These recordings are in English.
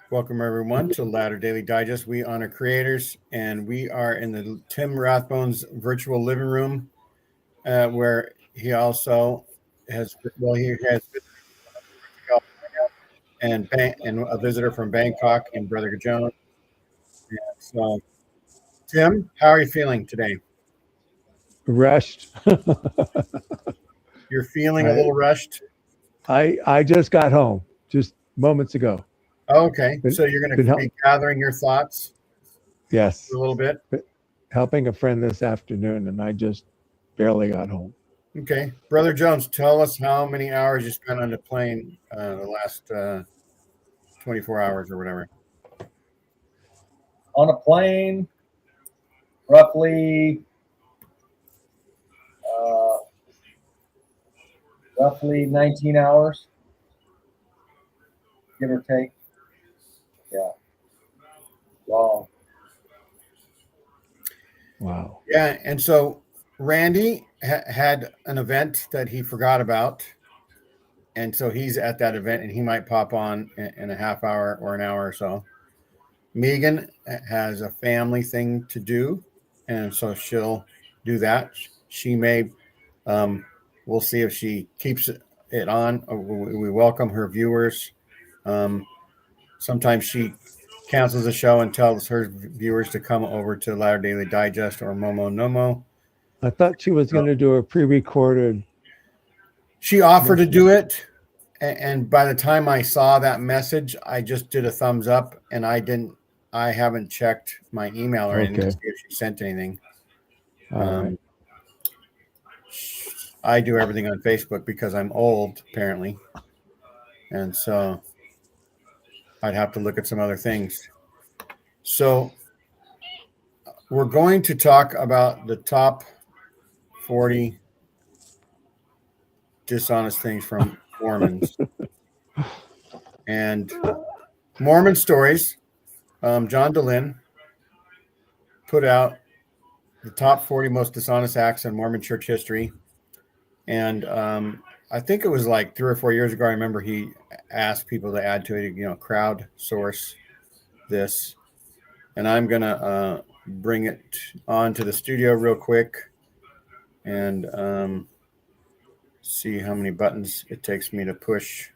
Welcome, everyone, to Ladder Daily Digest. We honor creators, and we are in the Tim Rathbone's virtual living room, where he also he has and a visitor from Bangkok and Brother Jones. And so, Tim, how are you feeling today? Rushed. You're feeling a I, little rushed. I just got home just moments ago. Okay, Been so you're going been to help. be gathering your thoughts Yes, a little bit. been helping a friend this afternoon, and I just barely got home. Okay, Brother Jones, tell us how many hours you spent on the plane the last 24 hours or whatever. On a plane, roughly uh, roughly 19 hours, give or take. Yeah, long. Wow. Yeah, and so Randy had an event that he forgot about, and so he's at that event, and he might pop on in a half hour or an hour or so. Megan has a family thing to do, and so she'll do that. She may, we'll see if she keeps it on. We welcome her viewers. Sometimes she cancels the show and tells her viewers to come over to Latter Daily Digest or Momo Nomo. I thought she was going to do a pre-recorded. She offered to do it, and by the time I saw that message, I just did a thumbs up, and I haven't checked my email or anything to Okay. see if she sent anything. All right. I do everything on Facebook because I'm old, apparently, and so I'd have to look at some other things. So we're going to talk about the top 40 dishonest things from Mormons. And Mormon Stories, John DeLynn put out the top 40 most dishonest acts in Mormon church history. And I think it was like 3 or 4 years ago. I remember he asked people to add to it, crowdsource this. And I'm going to bring it onto the studio real quick and see how many buttons it takes me to push.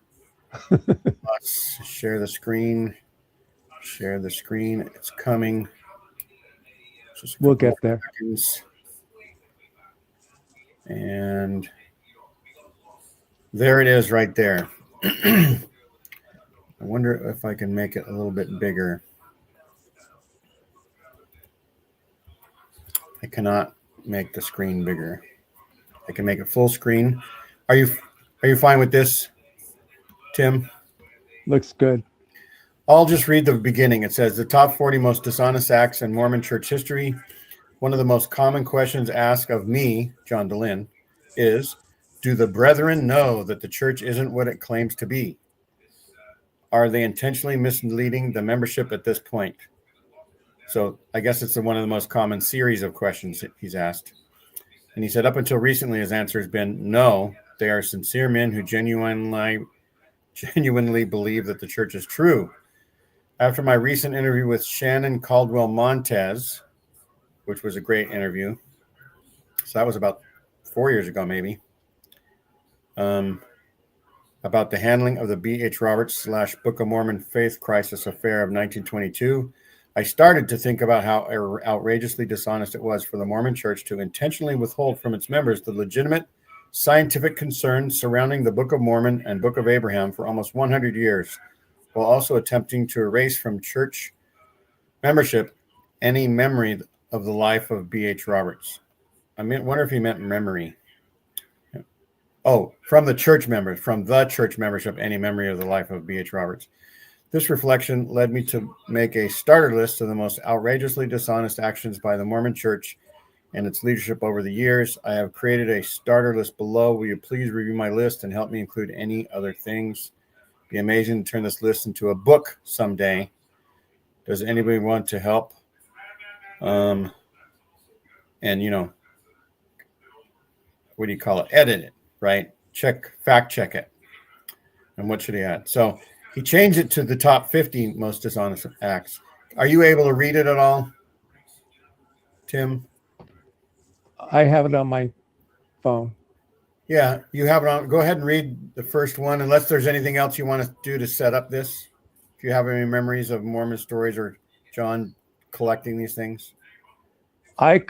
Let's share the screen. Share the screen. It's coming. We'll get there. Seconds. And there it is right there. I wonder if I can make it a little bit bigger. I cannot make the screen bigger. I can make it full screen. Are you fine with this, Tim? Looks good. I'll just read the beginning. It says the top 40 most dishonest acts in Mormon church history. One of the most common questions asked of me, John DeLynn, is, do the brethren know that the church isn't what it claims to be? Are they intentionally misleading the membership at this point? So I guess it's one of the most common series of questions that he's asked. And he said, up until recently, his answer has been no. They are sincere men who genuinely believe that the church is true. After my recent interview with Shannon Caldwell Montez, which was a great interview, so that was about 4 years ago, maybe, about the handling of the B.H. Roberts / Book of Mormon faith crisis affair of 1922, I started to think about how outrageously dishonest it was for the Mormon Church to intentionally withhold from its members the legitimate scientific concerns surrounding the Book of Mormon and Book of Abraham for almost 100 years, while also attempting to erase from church membership any memory of the life of B.H. Roberts. I wonder if he meant memory. Oh, from the church membership, any memory of the life of B.H. Roberts. This reflection led me to make a starter list of the most outrageously dishonest actions by the Mormon Church and its leadership over the years. I have created a starter list below. Will you please review my list and help me include any other things? It'd be amazing to turn this list into a book someday. Does anybody want to help? And, what do you call it? Edit it, right? Fact check it. And what should he add? So He changed it to the top 50 most dishonest acts. Are you able to read it at all, Tim? I have it on my phone. Yeah, you have it on. Go ahead and read the first one, unless there's anything else you want to do to set up this. If you have any memories of Mormon stories or John collecting these things. I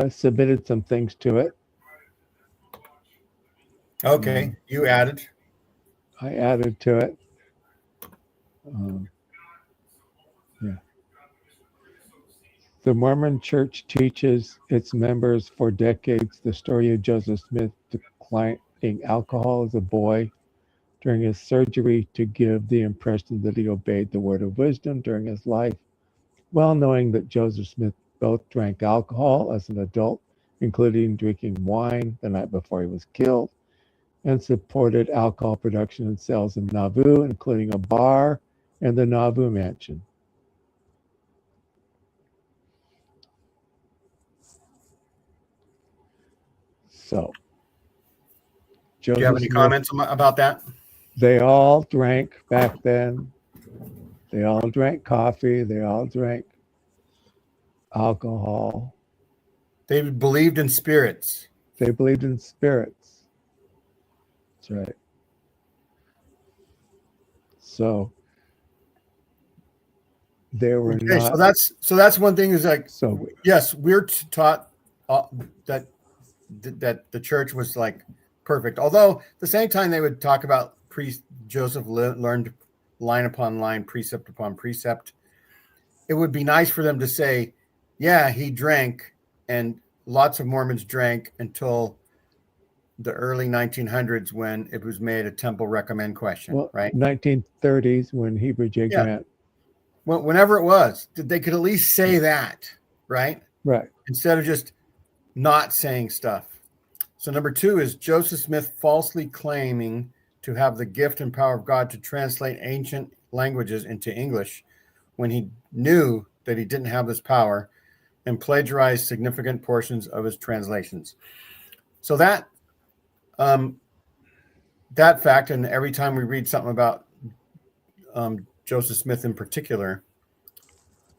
submitted some things to it. Okay, you added. I added to it. Yeah. The Mormon Church teaches its members for decades the story of Joseph Smith declining alcohol as a boy during his surgery to give the impression that he obeyed the word of wisdom during his life, well knowing that Joseph Smith both drank alcohol as an adult, including drinking wine the night before he was killed, and supported alcohol production and sales in Nauvoo, including a bar and the Nauvoo Mansion. So, Do you have any comments about that? They all drank back then. They all drank coffee. They all drank alcohol. They believed in spirits. They believed in spirits. That's right. So they were not. So that's one thing is like. So yes, we're taught that the church was like perfect. Although at the same time they would talk about Joseph learned line upon line, precept upon precept. It would be nice for them to say, yeah, he drank, and lots of Mormons drank until the early 1900s when it was made a temple recommend question, right? 1930s when Heber J. Grant. Well, whenever it was, they could at least say that, right? Right. Instead of just not saying stuff. So number 2 is Joseph Smith falsely claiming to have the gift and power of God to translate ancient languages into English when he knew that he didn't have this power, and plagiarized significant portions of his translations. So that fact, and every time we read something about Joseph Smith in particular,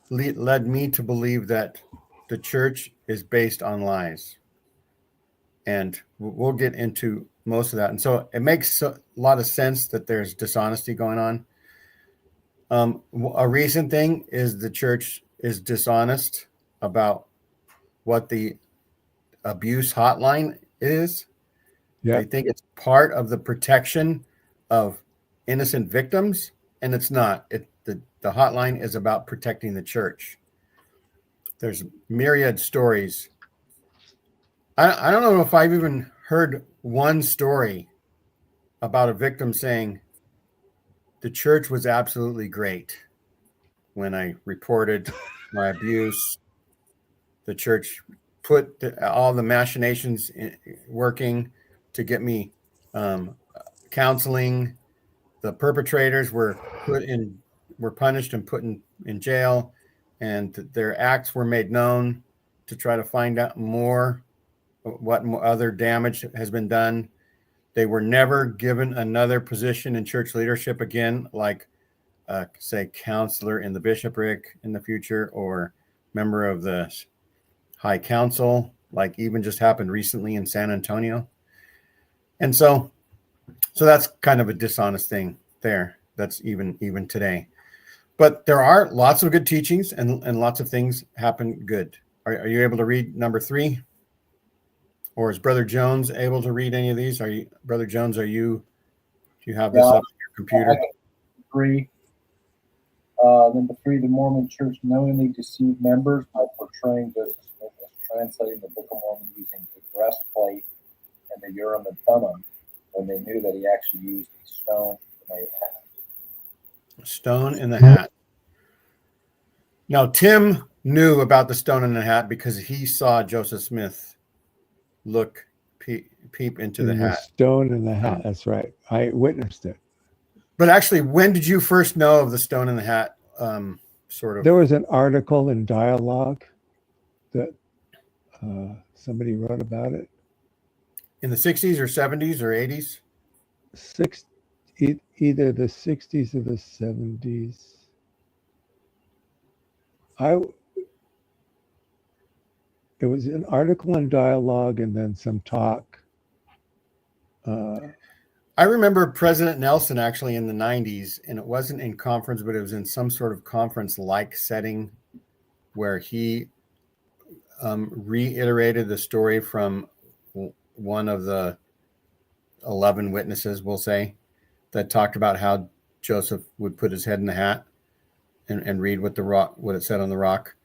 led me to believe that the church is based on lies. And we'll get into most of that. And so it makes a lot of sense that there's dishonesty going on. A recent thing is the church is dishonest about what the abuse hotline is. Yeah. They think it's part of the protection of innocent victims, and it's not. The hotline is about protecting the church. There's myriad stories. I don't know if I've even heard one story about a victim saying the church was absolutely great when I reported my abuse. The church put all the machinations working to get me counseling. The perpetrators were punished and put in jail, and their acts were made known to try to find out more what other damage has been done. They were never given another position in church leadership again, like say counselor in the bishopric in the future, or member of the high council, like even just happened recently in San Antonio. And so that's kind of a dishonest thing there. That's even today. But there are lots of good teachings, and lots of things happen good. Are you able to read number 3? Or is Brother Jones able to read any of these? Brother Jones, do you have this up on your computer? 3. Number 3, the Mormon Church knowingly deceived members by portraying Joseph Smith as translating the Book of Mormon using the breastplate and the Urim and Thummim, when they knew that he actually used a stone in a hat. A stone in the hat. Now, Tim knew about the stone in the hat because he saw Joseph Smith peep into the hat. Stone in the hat. That's right. I witnessed it. But actually, when did you first know of the stone in the hat? Sort of. There was an article in Dialogue that somebody wrote about it. In the 60s or 70s or 80s? either the 60s or the 70s. It was an article and dialogue and then some talk. I remember President Nelson actually in the 90s, and it wasn't in conference, but it was in some sort of conference-like setting where he reiterated the story from one of the 11 witnesses, we'll say, that talked about how Joseph would put his head in the hat and read what it said on the rock.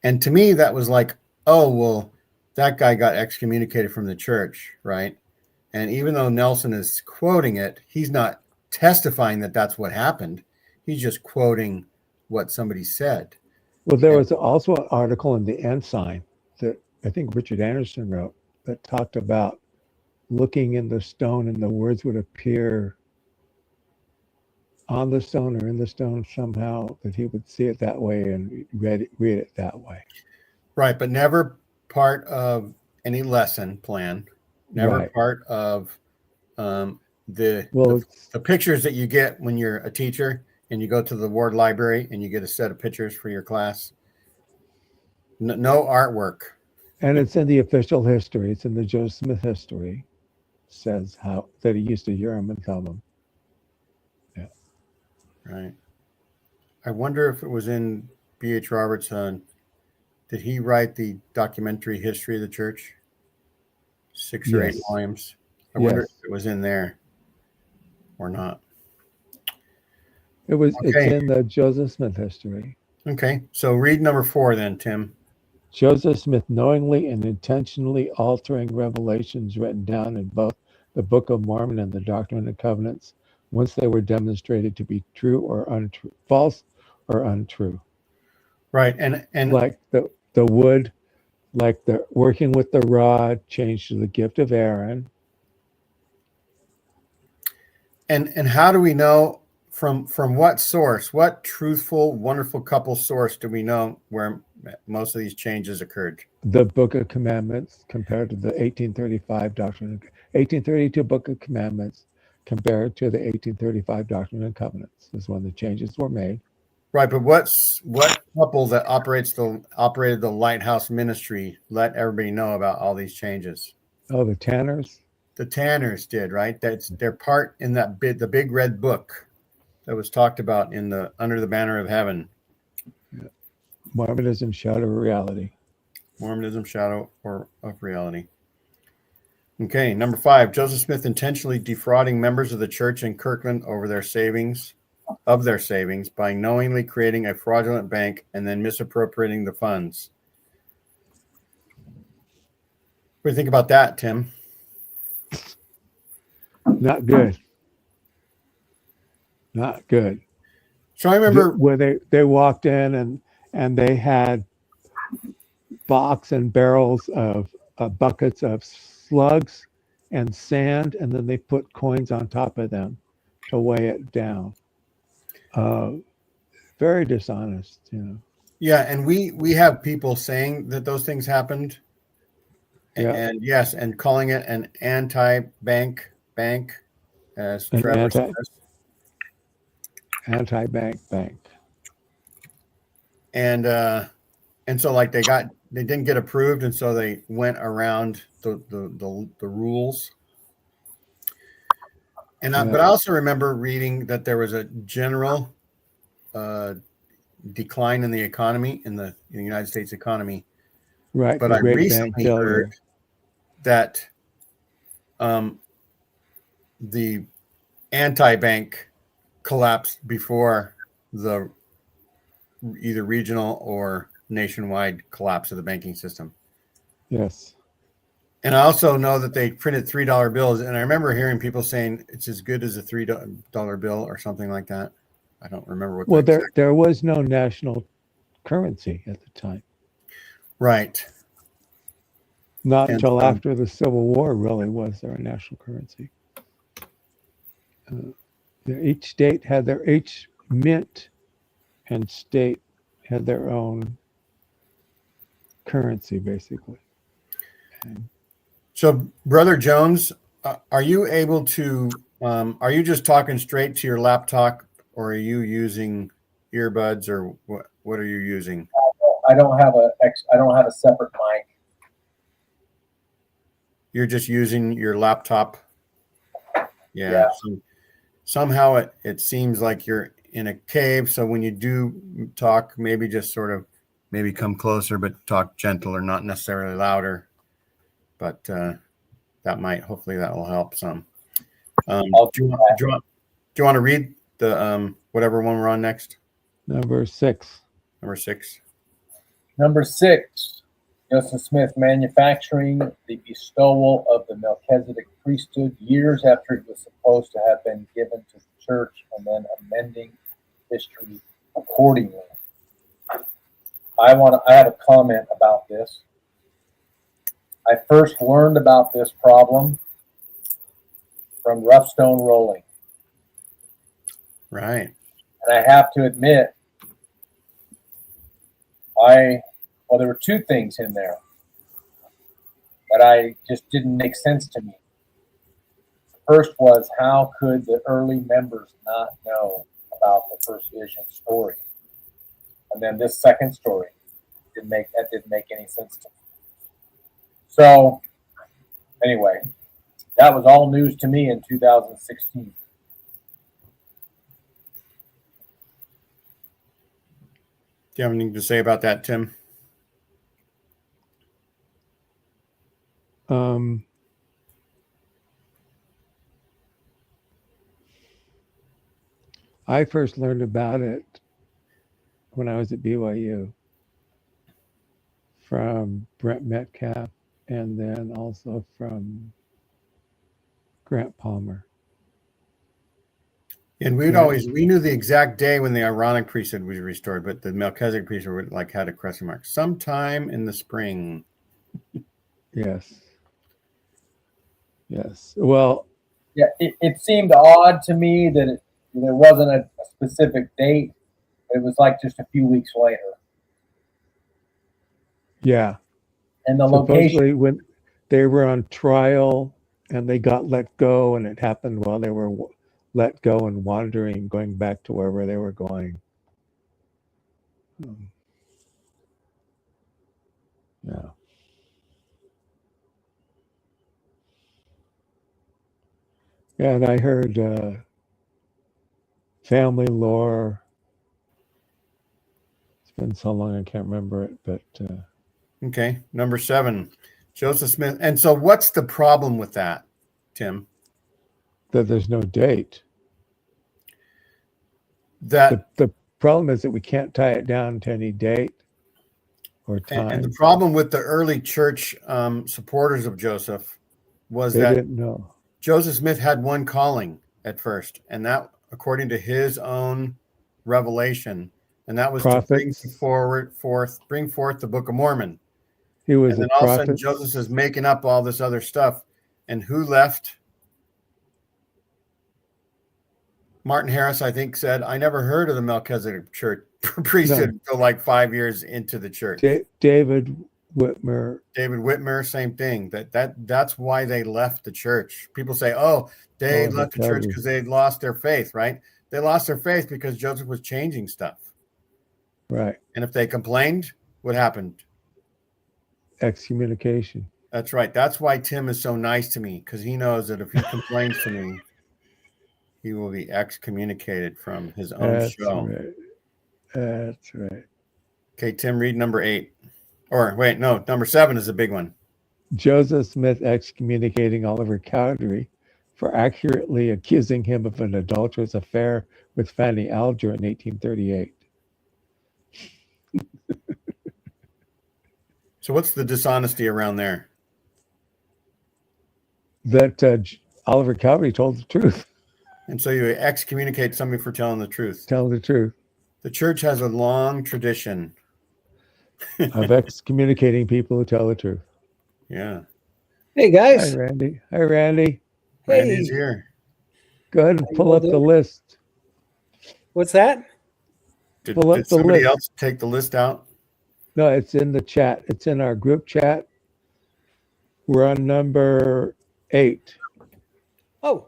And to me, that was like, oh, well, that guy got excommunicated from the church, right? And even though Nelson is quoting it, he's not testifying that that's what happened. He's just quoting what somebody said. Well, there was also an article in the Ensign that I think Richard Anderson wrote that talked about looking in the stone and the words would appear on the stone or in the stone somehow, that he would see it that way and read it that way. Right, but never part of any lesson plan. Never Right. part of the pictures that you get when you're a teacher and you go to the ward library and you get a set of pictures for your class. No artwork. And it's in the official history. It's in the Joseph Smith history. It says that he used to hear him and tell them. Yeah. Right. I wonder if it was in B.H. Roberts' did he write the documentary history of the church? 6 or 8 volumes. I wonder if it was in there or not. It's in the Joseph Smith history. Okay. So read number 4 then, Tim. Joseph Smith knowingly and intentionally altering revelations written down in both the Book of Mormon and the Doctrine and Covenants once they were demonstrated to be true or untrue, false or untrue. Right. And like the wood, like the working with the rod changed to the gift of Aaron. And how do we know from what source, what truthful, wonderful couple source do we know where most of these changes occurred? The Book of Commandments compared to the 1835 Doctrine, 1832 Book of Commandments compared to the 1835 Doctrine and Covenants is when the changes were made. Right, but what couple that operated the Lighthouse Ministry let everybody know about all these changes? Oh, the Tanners? The Tanners did, right? That's their part in the big red book that was talked about in the Under the Banner of Heaven. Yeah. Mormonism, Shadow of Reality. Mormonism, Shadow of Reality. Okay, number 5, Joseph Smith intentionally defrauding members of the church in Kirkland over their savings by knowingly creating a fraudulent bank and then misappropriating the funds. What do you think about that, Tim? Not good. Not good. So I remember where they walked in and they had box and barrels of buckets of slugs and sand, and then they put coins on top of them to weigh it down. Very dishonest, Yeah, and we have people saying that those things happened, and yes, and calling it an anti-bank bank, as Trevor says. Anti-bank bank. And so like they didn't get approved, and so they went around the rules. And but I also remember reading that there was a general decline in the economy in the United States economy. Right. But I recently heard that the anti-bank collapsed before the either regional or nationwide collapse of the banking system. Yes. And I also know that they printed $3 bills. And I remember hearing people saying it's as good as a $3 bill or something like that. I don't remember what. Well, there was no national currency at the time. Right. Not until after the Civil War, really, was there a national currency. Each mint and state had their own currency, basically. So, Brother Jones, are you able to Are you just talking straight to your laptop, or are you using earbuds, or what are you using? I don't have a separate mic. You're just using your laptop. Yeah. So somehow it seems like you're in a cave. So when you do talk, maybe just sort of maybe come closer, but talk gentle or not necessarily louder. But hopefully that will help some. Do you want to read the whatever one we're on next? Number 6. Number 6. Number 6, Joseph Smith manufacturing the bestowal of the Melchizedek priesthood years after it was supposed to have been given to the church, and then amending history accordingly. I have a comment about this. I first learned about this problem from Rough Stone Rolling. Right. And I have to admit, there were 2 things in there that I just didn't make sense to me. First was, how could the early members not know about the first vision story? And then this second story didn't make any sense to me. So anyway, that was all news to me in 2016. Do you have anything to say about that, Tim? I first learned about it when I was at BYU from Brent Metcalf, and then also from Grant Palmer. And we knew the exact day when the Aaronic priesthood was restored, but the Melchizedek priesthood had a question mark. Sometime in the spring. Yes. Well, yeah, it seemed odd to me that there wasn't a specific date. It was like just a few weeks later. Yeah. And the supposedly location, when they were on trial and they got let go, and it happened while they were let go and wandering, going back to wherever they were going. Yeah. And I heard family lore. It's been so long I can't remember it, but Okay, number 7, Joseph Smith. And so what's the problem with that, Tim? that there's no date. That the problem is that we can't tie it down to any date or time. and the problem with the early church supporters of Joseph was they that didn't know. Joseph Smith had one calling at first, and that, according to his own revelation, and that was Prophets. to bring forth the Book of Mormon. He was And then a all of a prophet. sudden Joseph is making up all this other stuff. And who left? Martin Harris, I think, said, I never heard of the Melchizedek church priesthood until like 5 years into the church. David Whitmer, same thing. That's why they left the church. People say, they left the church because they lost their faith, right? They lost their faith because Joseph was changing stuff. Right. And if they complained, what happened? Excommunication. That's right. That's why Tim is so nice to me, because he knows that if he complains to me, he will be excommunicated from his own show. Right. That's right. Okay, Tim, read number 8. Or wait, no, number 7 is a big one. Joseph Smith excommunicating Oliver Cowdery for accurately accusing him of an adulterous affair with Fanny Alger in 1838. So what's the dishonesty around there? That Oliver Cowdery told the truth. And so you excommunicate somebody for telling the truth. Tell the truth. The church has a long tradition of excommunicating people who tell the truth. Yeah. Hey, guys. Hi, Randy. Hi, Randy. Randy's here. Go ahead and pull up the list. What's that? Did somebody else take the list out? No, it's in the chat. It's in our group chat. We're on number 8. Oh.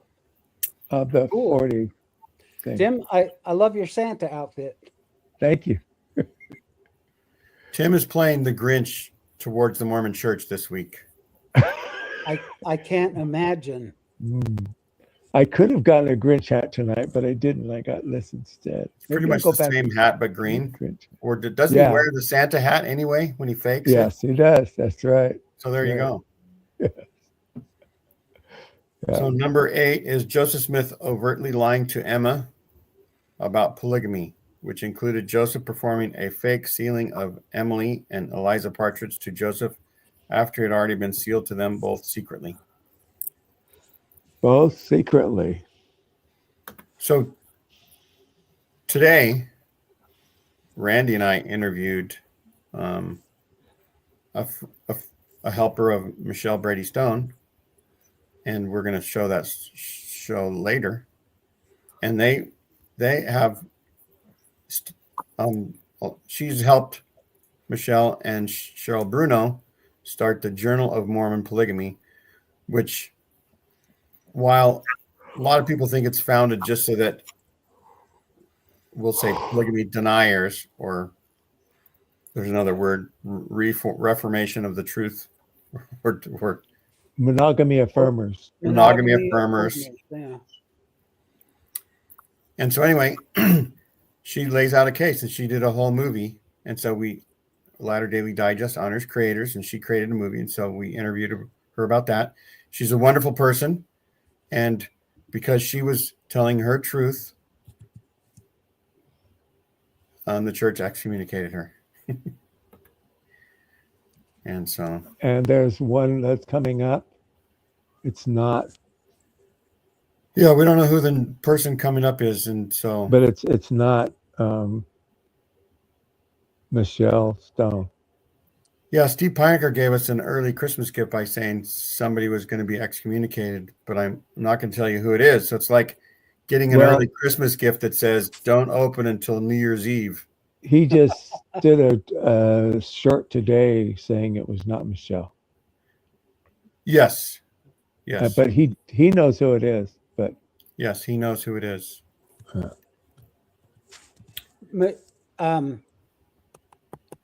of the Cool. 40 thing. Tim, I love your Santa outfit. Thank you. Tim is playing the Grinch towards the Mormon Church this week. I can't imagine. I could have gotten a Grinch hat tonight, but I didn't. I got this instead. It's pretty Maybe I'll much go the back same to hat, but green. Grinch. Or doesn't Yeah. he wear the Santa hat anyway when he fakes it? Yes, he does. That's right. So there you Right. go. Yeah. So number 8 is Joseph Smith overtly lying to Emma about polygamy, which included Joseph performing a fake sealing of Emily and Eliza Partridge to Joseph after it had already been sealed to them both secretly. Both secretly. So today, Randy and I interviewed a helper of Michelle Brady Stone, and we're going to show that show later. And they have she's helped Michelle and Cheryl Bruno start the Journal of Mormon Polygamy, which, while a lot of people think it's founded just so that we'll say polygamy deniers, or there's another word, reformation of the truth, or Monogamy affirmers. monogamy affirmers. Yeah. And so anyway, she lays out a case, and she did a whole movie. And so Latter Daily Digest honors creators, and she created a movie. And so we interviewed her about that. She's a wonderful person. And because she was telling her truth, the church excommunicated her. And so. And there's one that's coming up. It's not. Yeah, we don't know who the person coming up is. And so. But it's not Michelle Stone. Yeah, Steve Pinecker gave us an early Christmas gift by saying somebody was going to be excommunicated, but I'm not going to tell you who it is. So it's like getting an early Christmas gift that says, don't open until New Year's Eve. He just did a short today saying it was not Michelle. Yes. Yes. But he knows who it is. But yes, he knows who it is. I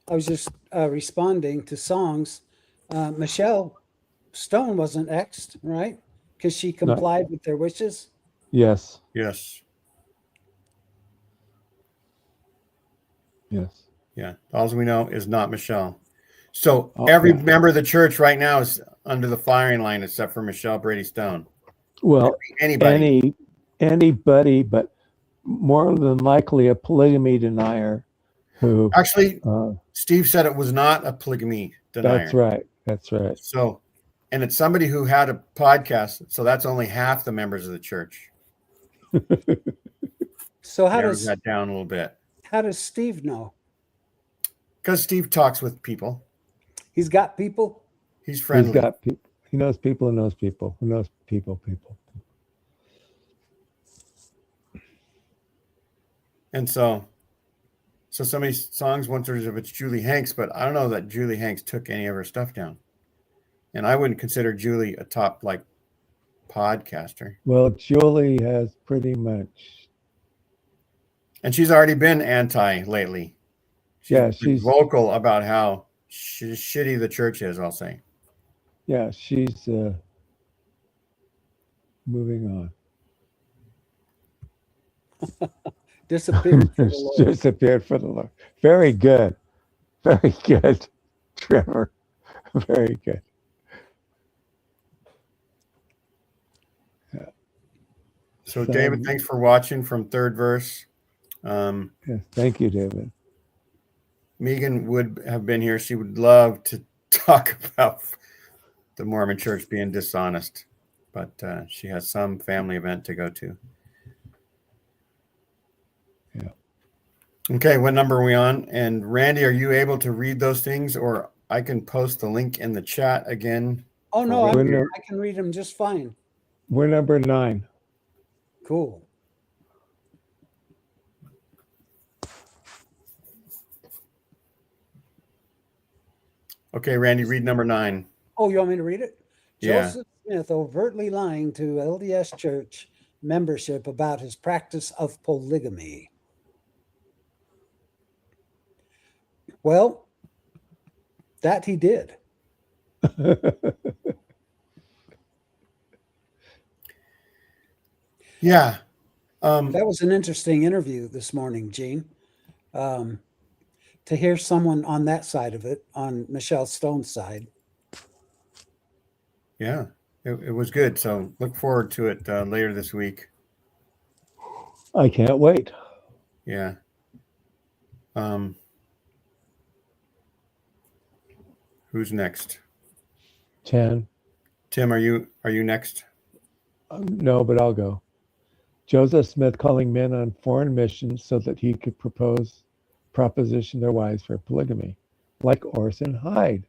was just responding to songs. Michelle Stone wasn't exed, right? Because she complied with their wishes. Yes. Yes. Yes. Yeah. All we know is not Michelle. So every member of the church right now is under the firing line except for Michelle Brady Stone. Well, anybody, but more than likely a polygamy denier who actually Steve said it was not a polygamy denier. That's right. So, and it's somebody who had a podcast. So that's only half the members of the church. So how does that down a little bit? How does Steve know? Because Steve talks with people. He's got people. He's friendly. He's got people. He knows people who knows people who knows people. And so some of these songs wonders if it's Julie Hanks, but I don't know that Julie Hanks took any of her stuff down. And I wouldn't consider Julie a top podcaster. Well, Julie has pretty much. And she's already been anti lately. She's vocal about how shitty the church is, I'll say. Yeah, she's moving on. Disappeared for the Lord. Disappeared for the Lord. Very good. Very good, Trevor. Very good. Yeah. So David, thanks for watching from third verse. Yes, thank you, David. Megan would have been here. She would love to talk about the Mormon church being dishonest, but she has some family event to go to. Yeah. Okay, what number are we on? And Randy, are you able to read those things, or I can post the link in the chat again? Oh, no, I can read them just fine. We're number 9. Cool. Okay, Randy, read number 9. Oh, you want me to read it? Yeah. Joseph Smith overtly lying to LDS Church membership about his practice of polygamy. Well, that he did. Yeah. That was an interesting interview this morning, Gene. To hear someone on that side of it, on Michelle Stone's side. Yeah, it was good. So look forward to it later this week. I can't wait. Yeah. Who's next? 10. Tim, are you next? No, but I'll go. Joseph Smith calling men on foreign missions so that he could proposition their wives for polygamy, like Orson Hyde.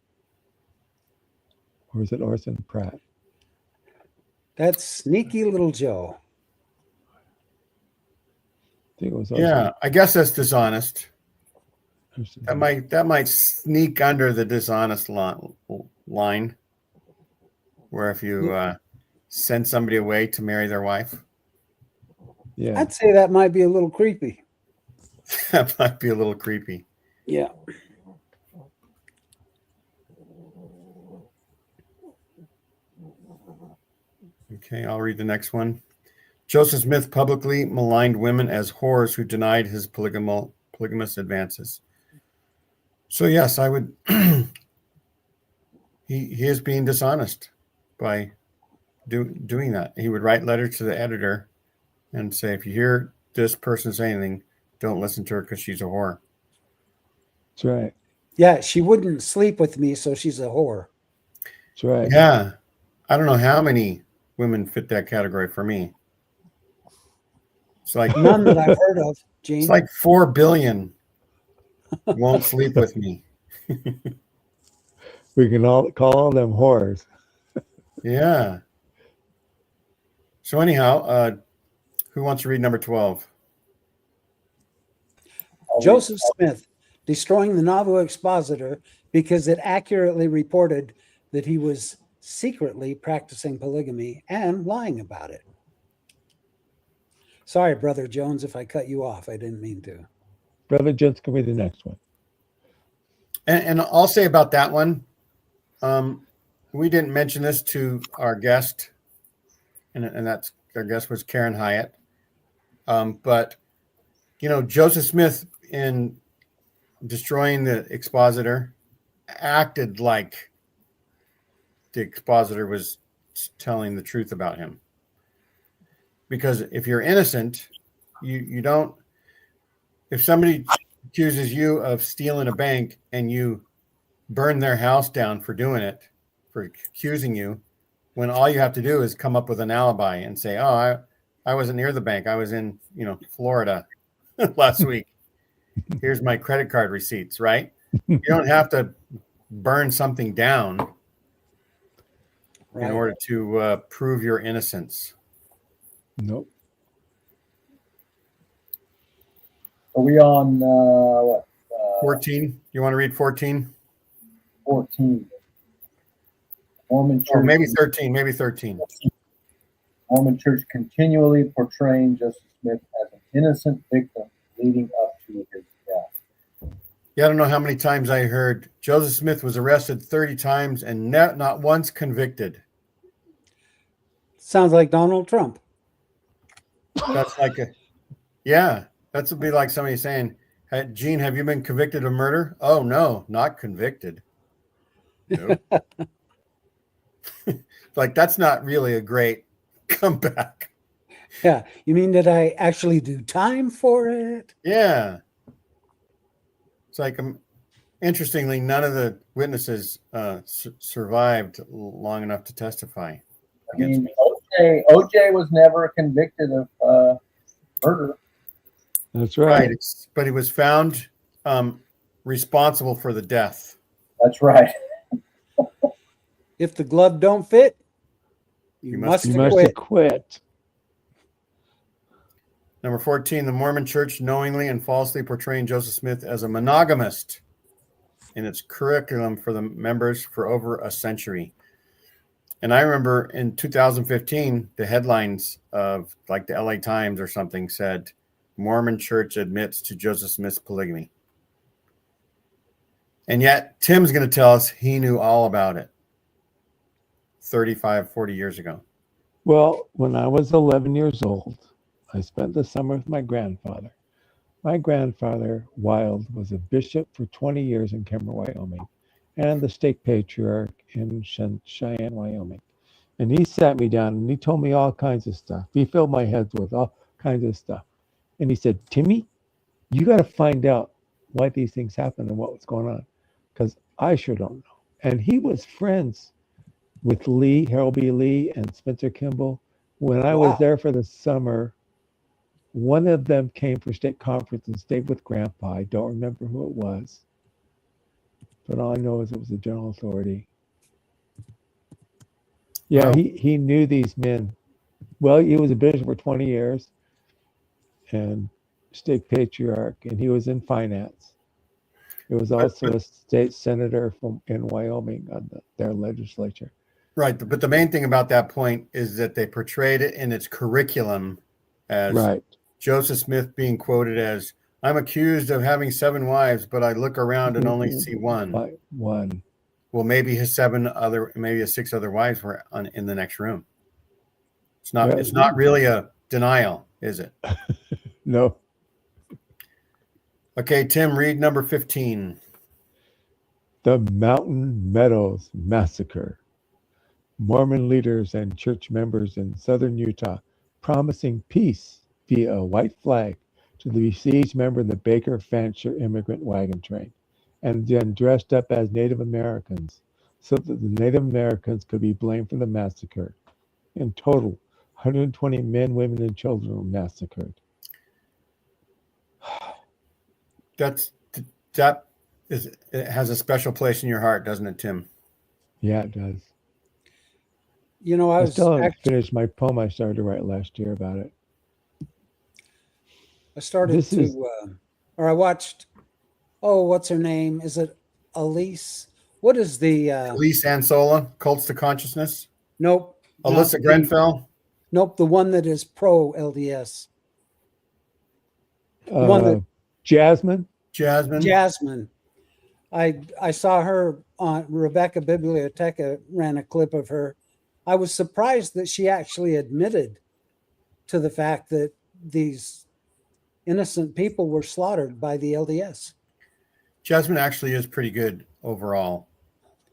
Or is it Orson Pratt? That's sneaky little Joe. I think it was Orson. Yeah, I guess that's dishonest. Orson. That might sneak under the dishonest line, where if you send somebody away to marry their wife, Yeah. I'd say that might be a little creepy. that might be a little creepy. Yeah. Okay, I'll read the next one. Joseph Smith publicly maligned women as whores who denied his polygamous advances. So yes, I would. He is being dishonest by doing that. He would write letters to the editor and say, if you hear this person say anything, don't listen to her because she's a whore. That's right. Yeah, she wouldn't sleep with me, so she's a whore. That's right. Yeah, I don't know how many women fit that category for me. It's like None that I've heard of, Gene. It's like 4 billion won't sleep with me. We can all call them whores. Yeah. So anyhow, who wants to read number 12? Joseph Smith destroying the Nauvoo Expositor because it accurately reported that he was secretly practicing polygamy and lying about it. Sorry, Brother Jones, if I cut you off. I didn't mean to. Brother Jones can read the next one. And I'll say about that one, we didn't mention this to our guest, and that's our guest was Karen Hyatt. But, Joseph Smith in destroying the expositor acted like the expositor was telling the truth about him. Because if you're innocent, you don't, if somebody accuses you of stealing a bank and you burn their house down for doing it, for accusing you, when all you have to do is come up with an alibi and say, oh, I wasn't near the bank. I was in, Florida last week. Here's my credit card receipts, right? You don't have to burn something down in order to prove your innocence. Nope. Are we on what? 14? You want to read 14? 14. Mormon Church. Or maybe 13. Maybe 13. Mormon Church continually portraying Joseph Smith as an innocent victim leading up to his death. Yeah, I don't know how many times I heard Joseph Smith was arrested 30 times and not once convicted. Sounds like Donald Trump. That's like that would be like somebody saying, hey, Gene, have you been convicted of murder? Oh, no, not convicted. No. Like, that's not really a great comeback. Yeah. You mean that I actually do time for it? Yeah. It's like, interestingly, none of the witnesses survived long enough to testify against me. OJ was never convicted of murder. That's right. But he was found responsible for the death. That's right. If the glove don't fit, you must have quit. Number 14, the Mormon Church knowingly and falsely portraying Joseph Smith as a monogamist in its curriculum for the members for over a century. And I remember in 2015, the headlines of like the LA Times or something said, Mormon church admits to Joseph Smith's polygamy. And yet Tim's going to tell us he knew all about it 35, 40 years ago. Well, when I was 11 years old, I spent the summer with my grandfather. My grandfather, Wild, was a bishop for 20 years in Kemmer, Wyoming, and the stake patriarch in Cheyenne, Wyoming. And he sat me down and he told me all kinds of stuff. He filled my head with all kinds of stuff. And he said, Timmy, you got to find out why these things happen and what was going on, because I sure don't know. And he was friends with Lee, Harold B. Lee, and Spencer Kimball. When I was there for the summer, one of them came for state conference and stayed with Grandpa. I don't remember who it was, but all I know is it was a general authority. Yeah, Wow. he knew these men. Well, he was a bishop for 20 years and state patriarch, and he was in finance. He was also a state senator in Wyoming on their legislature. Right. But the main thing about that point is that they portrayed it in its curriculum as Right. Joseph Smith being quoted as, I'm accused of having 7 wives, but I look around and only see one. One. Well, maybe his 6 other wives were in the next room. It's not. Yeah. It's not really a denial, is it? No. Okay, Tim, read number 15. The Mountain Meadows Massacre. Mormon leaders and church members in southern Utah promising peace via a white flag to the besieged member of the Baker Fancher immigrant wagon train, and then dressed up as Native Americans so that the Native Americans could be blamed for the massacre. In total, 120 men, women, and children were massacred. It has a special place in your heart, doesn't it, Tim? Yeah, it does. You know, I still haven't finished my poem I started to write last year about it. I watched, what's her name? Is it Elise? What is the... Elise Ansola, Cults to Consciousness? Nope. Alyssa Grenfell? Nope, the one that is pro-LDS. One that... Jasmine? I saw her on Rebecca Biblioteca ran a clip of her. I was surprised that she actually admitted to the fact that these innocent people were slaughtered by the LDS. Jasmine actually is pretty good overall,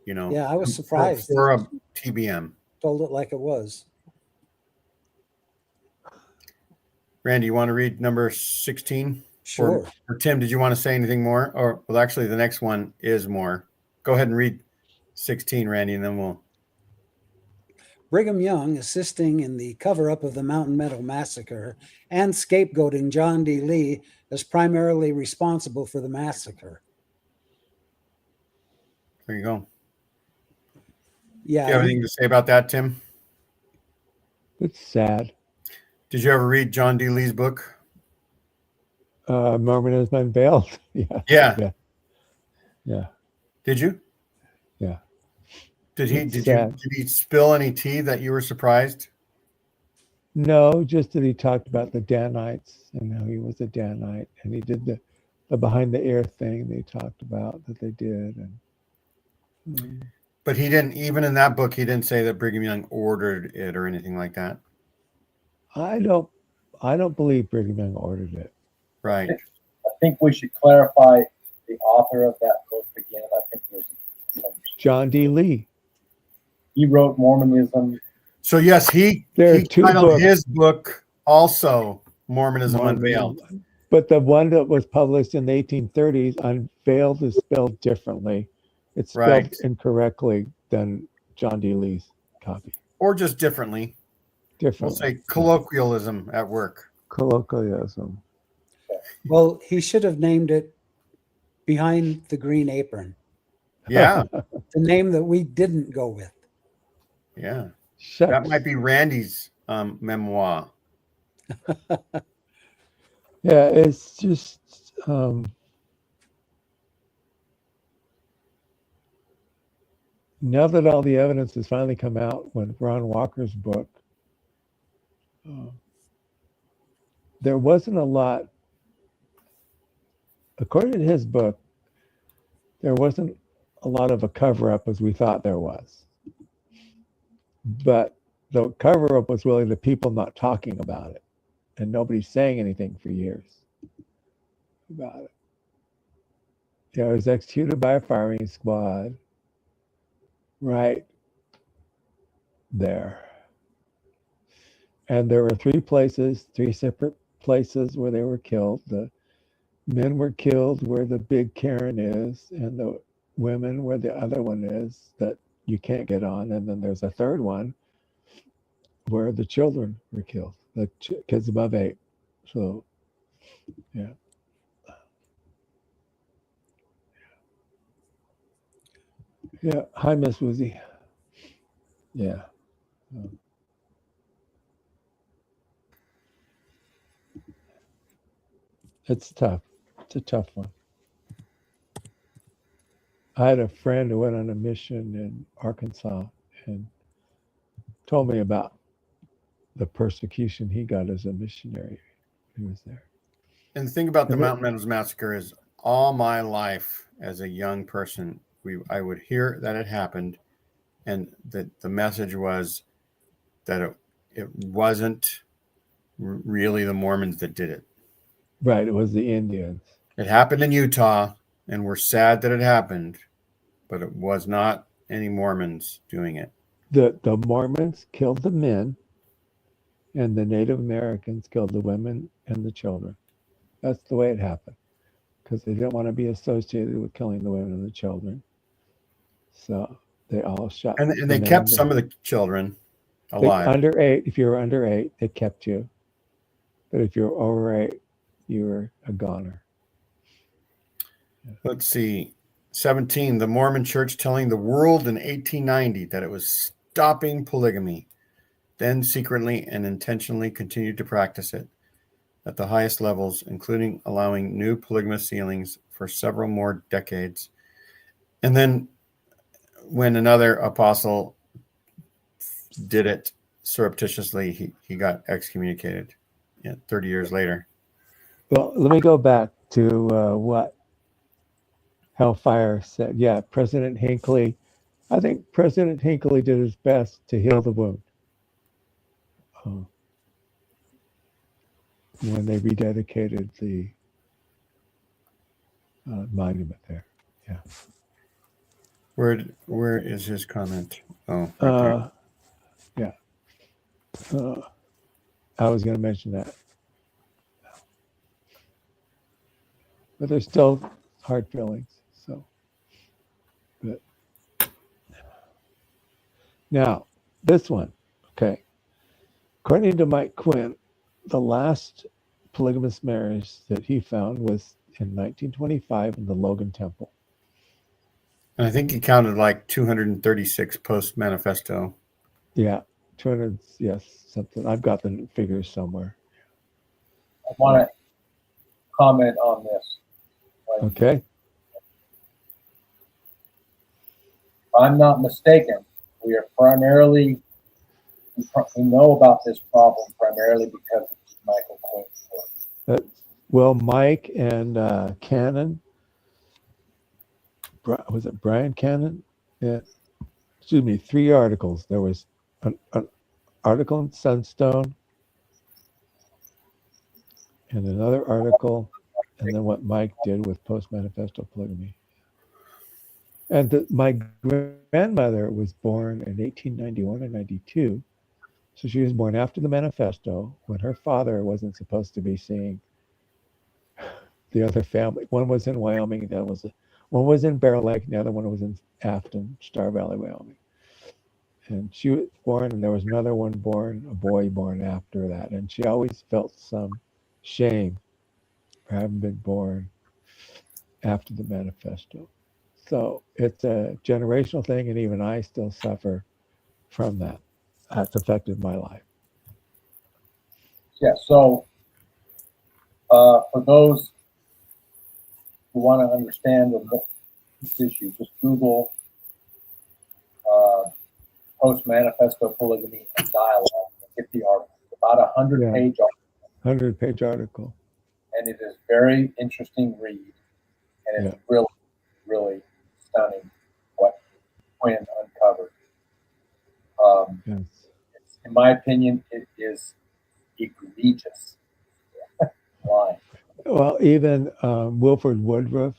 you know. Yeah, I was surprised. For a TBM. Told it like it was. Randy, you want to read number 16? Sure. Or Tim, did you want to say anything more? Or, well, actually, the next one is more. Go ahead and read 16, Randy, and then we'll... Brigham Young, assisting in the cover-up of the Mountain Meadow Massacre and scapegoating John D. Lee as primarily responsible for the massacre. There you go. Yeah. Do you have anything to say about that, Tim? It's sad. Did you ever read John D. Lee's book? Mormonism Unveiled. Yeah. Did you? Yeah. Did he spill any tea that you were surprised? No, just that he talked about the Danites and how he was a Danite, and he did the behind the ear thing they talked about that they did. And but he didn't, even in that book, he didn't say that Brigham Young ordered it or anything like that. I don't believe Brigham Young ordered it. Right. I think we should clarify the author of that book again. I think there's John D. Lee. He wrote Mormonism. So yes, he titled his book also Mormonism Unveiled. But the one that was published in the 1830s, Unveiled, is spelled differently. It's spelled incorrectly than John D. Lee's copy. Or just differently. We'll say colloquialism at work. Colloquialism. Well, he should have named it Behind the Green Apron. Yeah. The name that we didn't go with. Yeah. That might be Randy's memoir. Yeah, it's just now that all the evidence has finally come out, when Ron Walker's book, there wasn't a lot, according to his book, there wasn't a lot of a cover-up as we thought there was. But the cover-up was really the people not talking about it, and nobody's saying anything for years about it. It was executed by a firing squad right there. And there were three separate places where they were killed. The men were killed where the big cairn is, and the women where the other one is that you can't get on. And then there's a third one where the children were killed, the kids above 8. So, yeah. Yeah. Hi, Miss Woozy. Yeah. It's tough. It's a tough one. I had a friend who went on a mission in Arkansas and told me about the persecution he got as a missionary. He was there. And the thing about the Mountain Meadows Massacre is, all my life as a young person, I would hear that it happened, and that the message was that it wasn't really the Mormons that did it. Right, it was the Indians. It happened in Utah, and we're sad that it happened, but it was not any Mormons doing it. The Mormons killed the men, and the Native Americans killed the women and the children. That's the way it happened, because they didn't want to be associated with killing the women and the children. So they all shot. And they kept some of the children alive. Under 8, if you were under 8, they kept you. But if you're over 8, you were a goner. Let's see. 17, the Mormon Church telling the world in 1890 that it was stopping polygamy, then secretly and intentionally continued to practice it at the highest levels, including allowing new polygamous sealings for several more decades. And then when another apostle did it surreptitiously, he got excommunicated 30 years later. Well, let me go back to what Hellfire said. Yeah, President Hinckley. I think President Hinckley did his best to heal the wound when they rededicated the monument there. Yeah. Where is his comment? Oh, right yeah. I was going to mention that. But there's still hard feelings. So, but now this one, okay. According to Mike Quinn, the last polygamous marriage that he found was in 1925 in the Logan Temple. And I think he counted like 236 post-manifesto. Yeah, 200, yes, something. I've got the figures somewhere. I want to comment on this. Okay. If I'm not mistaken, we know about this problem primarily because of Michael Quinn's work. Well, Mike and Cannon, was it Brian Cannon? Yeah. Excuse me, 3 articles. There was an article in Sunstone, and another article, and then what Mike did with post-manifesto polygamy. And my grandmother was born in 1891 or 92, so she was born after the manifesto, when her father wasn't supposed to be seeing the other family. One was in Wyoming, one was in Bear Lake, and the other one was in Afton, Star Valley, Wyoming. And she was born, and there was another one born, a boy born after that. And she always felt some shame for having been born after the manifesto. So it's a generational thing, and even I still suffer from that. That's affected my life. Yeah, so for those who want to understand this issue, just Google Post-Manifesto Polygamy and Dialogue. Get the article. It's about 100-page article. 100-page article. And it is very interesting read. And it's really, really stunning what Quinn uncovered. Yes. In my opinion, it is egregious. Lying. Well, even Wilford Woodruff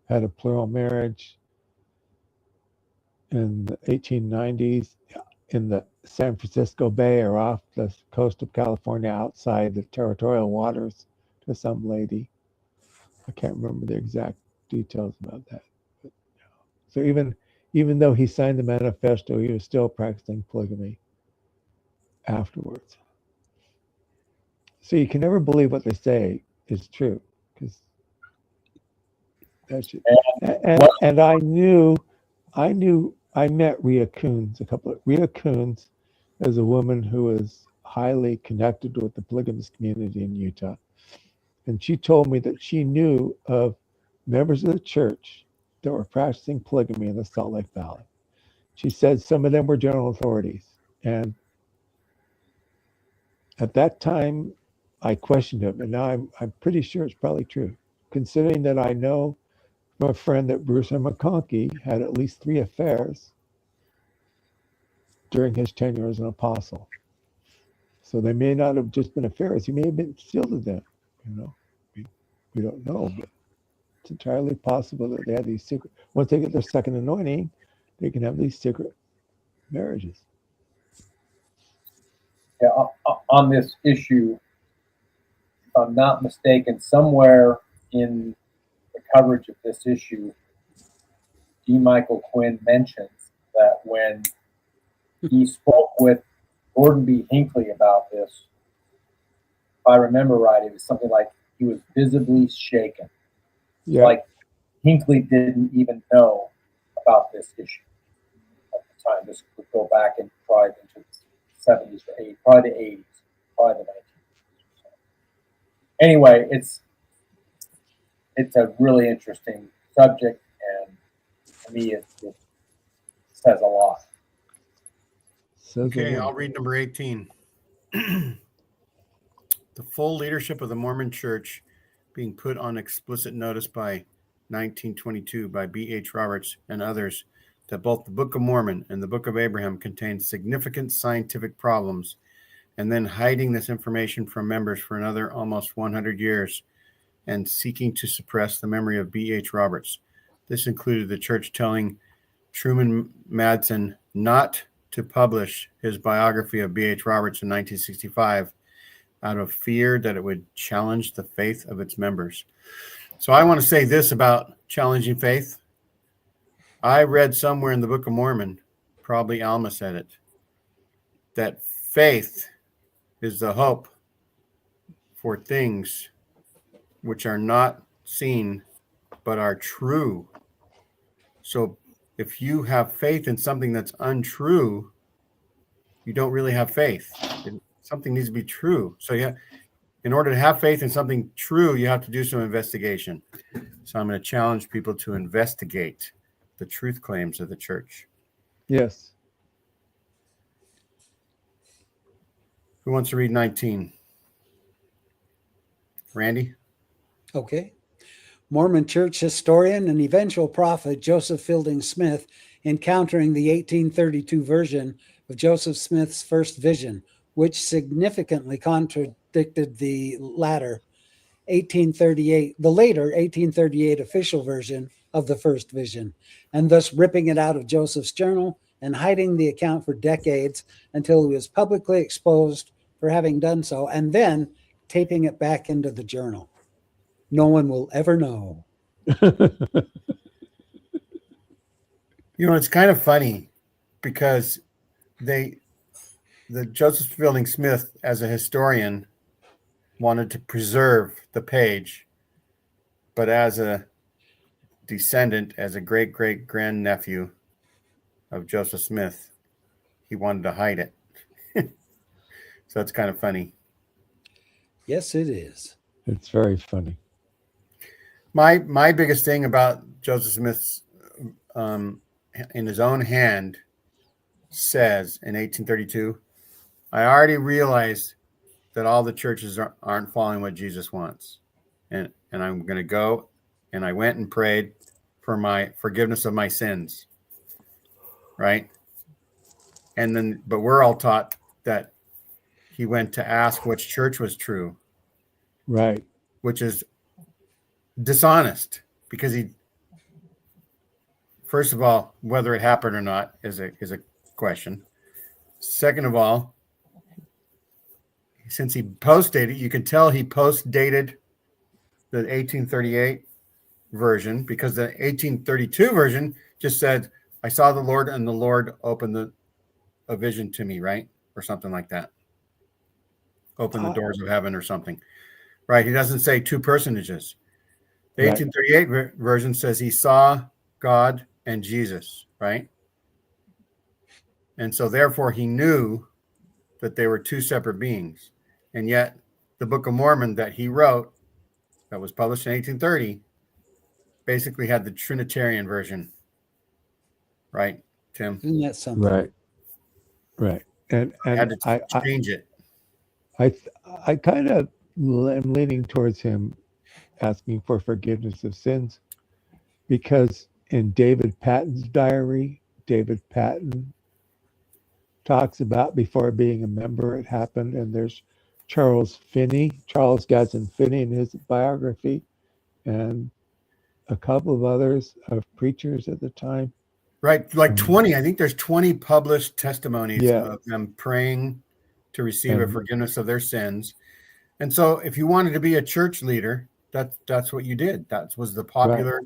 had a plural marriage in the 1890s in the San Francisco Bay or off the coast of California outside the territorial waters to some lady. I can't remember the exact details about that. But, so even though he signed the manifesto, he was still practicing polygamy afterwards. So you can never believe what they say is true, because that's and I met Rhea Coons Rhea Coons is a woman who is highly connected with the polygamous community in Utah. And she told me that she knew of members of the church that were practicing polygamy in the Salt Lake Valley. She said some of them were general authorities. And at that time, I questioned him. And now I'm pretty sure it's probably true, considering that I know from a friend that Bruce M. McConkie had at least 3 affairs during his tenure as an apostle. So they may not have just been affairs. He may have been shielded them, We don't know, but it's entirely possible that they had these secret. Once they get their second anointing, they can have these secret marriages. Yeah, on this issue, if I'm not mistaken, somewhere in the coverage of this issue, D. Michael Quinn mentions that when he spoke with Gordon B. Hinckley about this, if I remember right, it was something like he was visibly shaken. Yeah. Like Hinckley didn't even know about this issue at the time. This would go back and probably into the 70s or 80s, probably the 80s, probably the 1980s. Anyway, it's a really interesting subject, and to me, it says a lot. Okay, I'll read number 18. The full leadership of the Mormon Church being put on explicit notice by 1922 by B.H. Roberts and others that both the Book of Mormon and the Book of Abraham contain significant scientific problems, and then hiding this information from members for another almost 100 years and seeking to suppress the memory of B.H. Roberts. This included the church telling Truman Madsen not to publish his biography of B.H. Roberts in 1965 out of fear that it would challenge the faith of its members. So I want to say this about challenging faith. I read somewhere in the Book of Mormon, probably Alma said it, that faith is the hope for things which are not seen but are true. So if you have faith in something that's untrue, you don't really have faith. Something needs to be true. So yeah, in order to have faith in something true, you have to do some investigation. So I'm going to challenge people to investigate the truth claims of the church. Yes. Who wants to read 19? Randy? Okay. Mormon church historian and eventual prophet Joseph Fielding Smith encountering the 1832 version of Joseph Smith's first vision, which significantly contradicted the later 1838 official version of the first vision, and thus ripping it out of Joseph's journal and hiding the account for decades until he was publicly exposed for having done so, and then taping it back into the journal. No one will ever know. It's kind of funny because the Joseph Fielding Smith, as a historian, wanted to preserve the page, but as a descendant, as a great-great-grandnephew of Joseph Smith, he wanted to hide it. So it's kind of funny. Yes, it is. It's very funny. My biggest thing about Joseph Smith's in his own hand says in 1832, I already realized that all the churches aren't following what Jesus wants. And I'm going to go. And I went and prayed for my forgiveness of my sins. Right. And then, but we're all taught that he went to ask which church was true. Right. Which is dishonest, because he, first of all, whether it happened or not is a question. Second of all, since he post-dated, you can tell he post-dated the 1838 version, because the 1832 version just said, I saw the Lord and the Lord opened a vision to me, right? Or something like that. Open the doors of heaven or something. Right. He doesn't say two personages. The 1838 version says he saw God and Jesus, right? And so therefore he knew that they were two separate beings. And yet the Book of Mormon that he wrote, that was published in 1830, basically had the Trinitarian version. Right, Tim? Isn't that something? Right. Right. And I had to change it. I kind of am leaning towards him asking for forgiveness of sins, because in David Patton's diary, David Patton talks about before being a member it happened, and there's Charles Gadsden Finney in his biography, and a couple of others of preachers at the time. Right, like 20. I think there's 20 published testimonies Yeah. of them praying to receive a forgiveness of their sins. And so if you wanted to be a church leader, that's what you did. That was the popular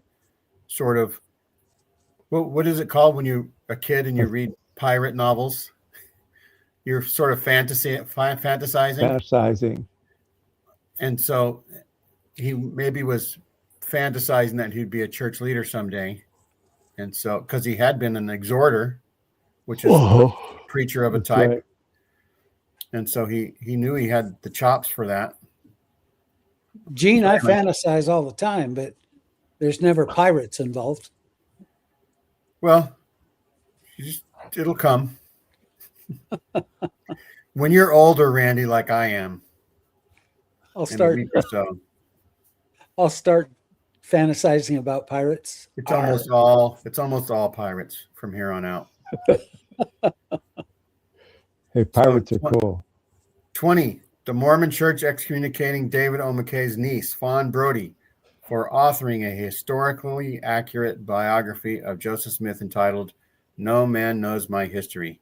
sort of, what is it called when you're a kid and you read pirate novels? You're sort of fantasizing. Fantasizing. And so he maybe was fantasizing that he'd be a church leader someday. And so, because he had been an exhorter, which is a preacher of a type. Right. And so he knew he had the chops for that. Gene, I fantasize all the time, but there's never pirates involved. Well, it'll come. When you're older, Randy, like I am, I'll in a week or so, I'll start fantasizing about pirates. it's almost all pirates from here on out. Hey, pirates are cool. 20. The Mormon Church excommunicating David O. McKay's niece, Fawn Brody, for authoring a historically accurate biography of Joseph Smith entitled No Man Knows My History.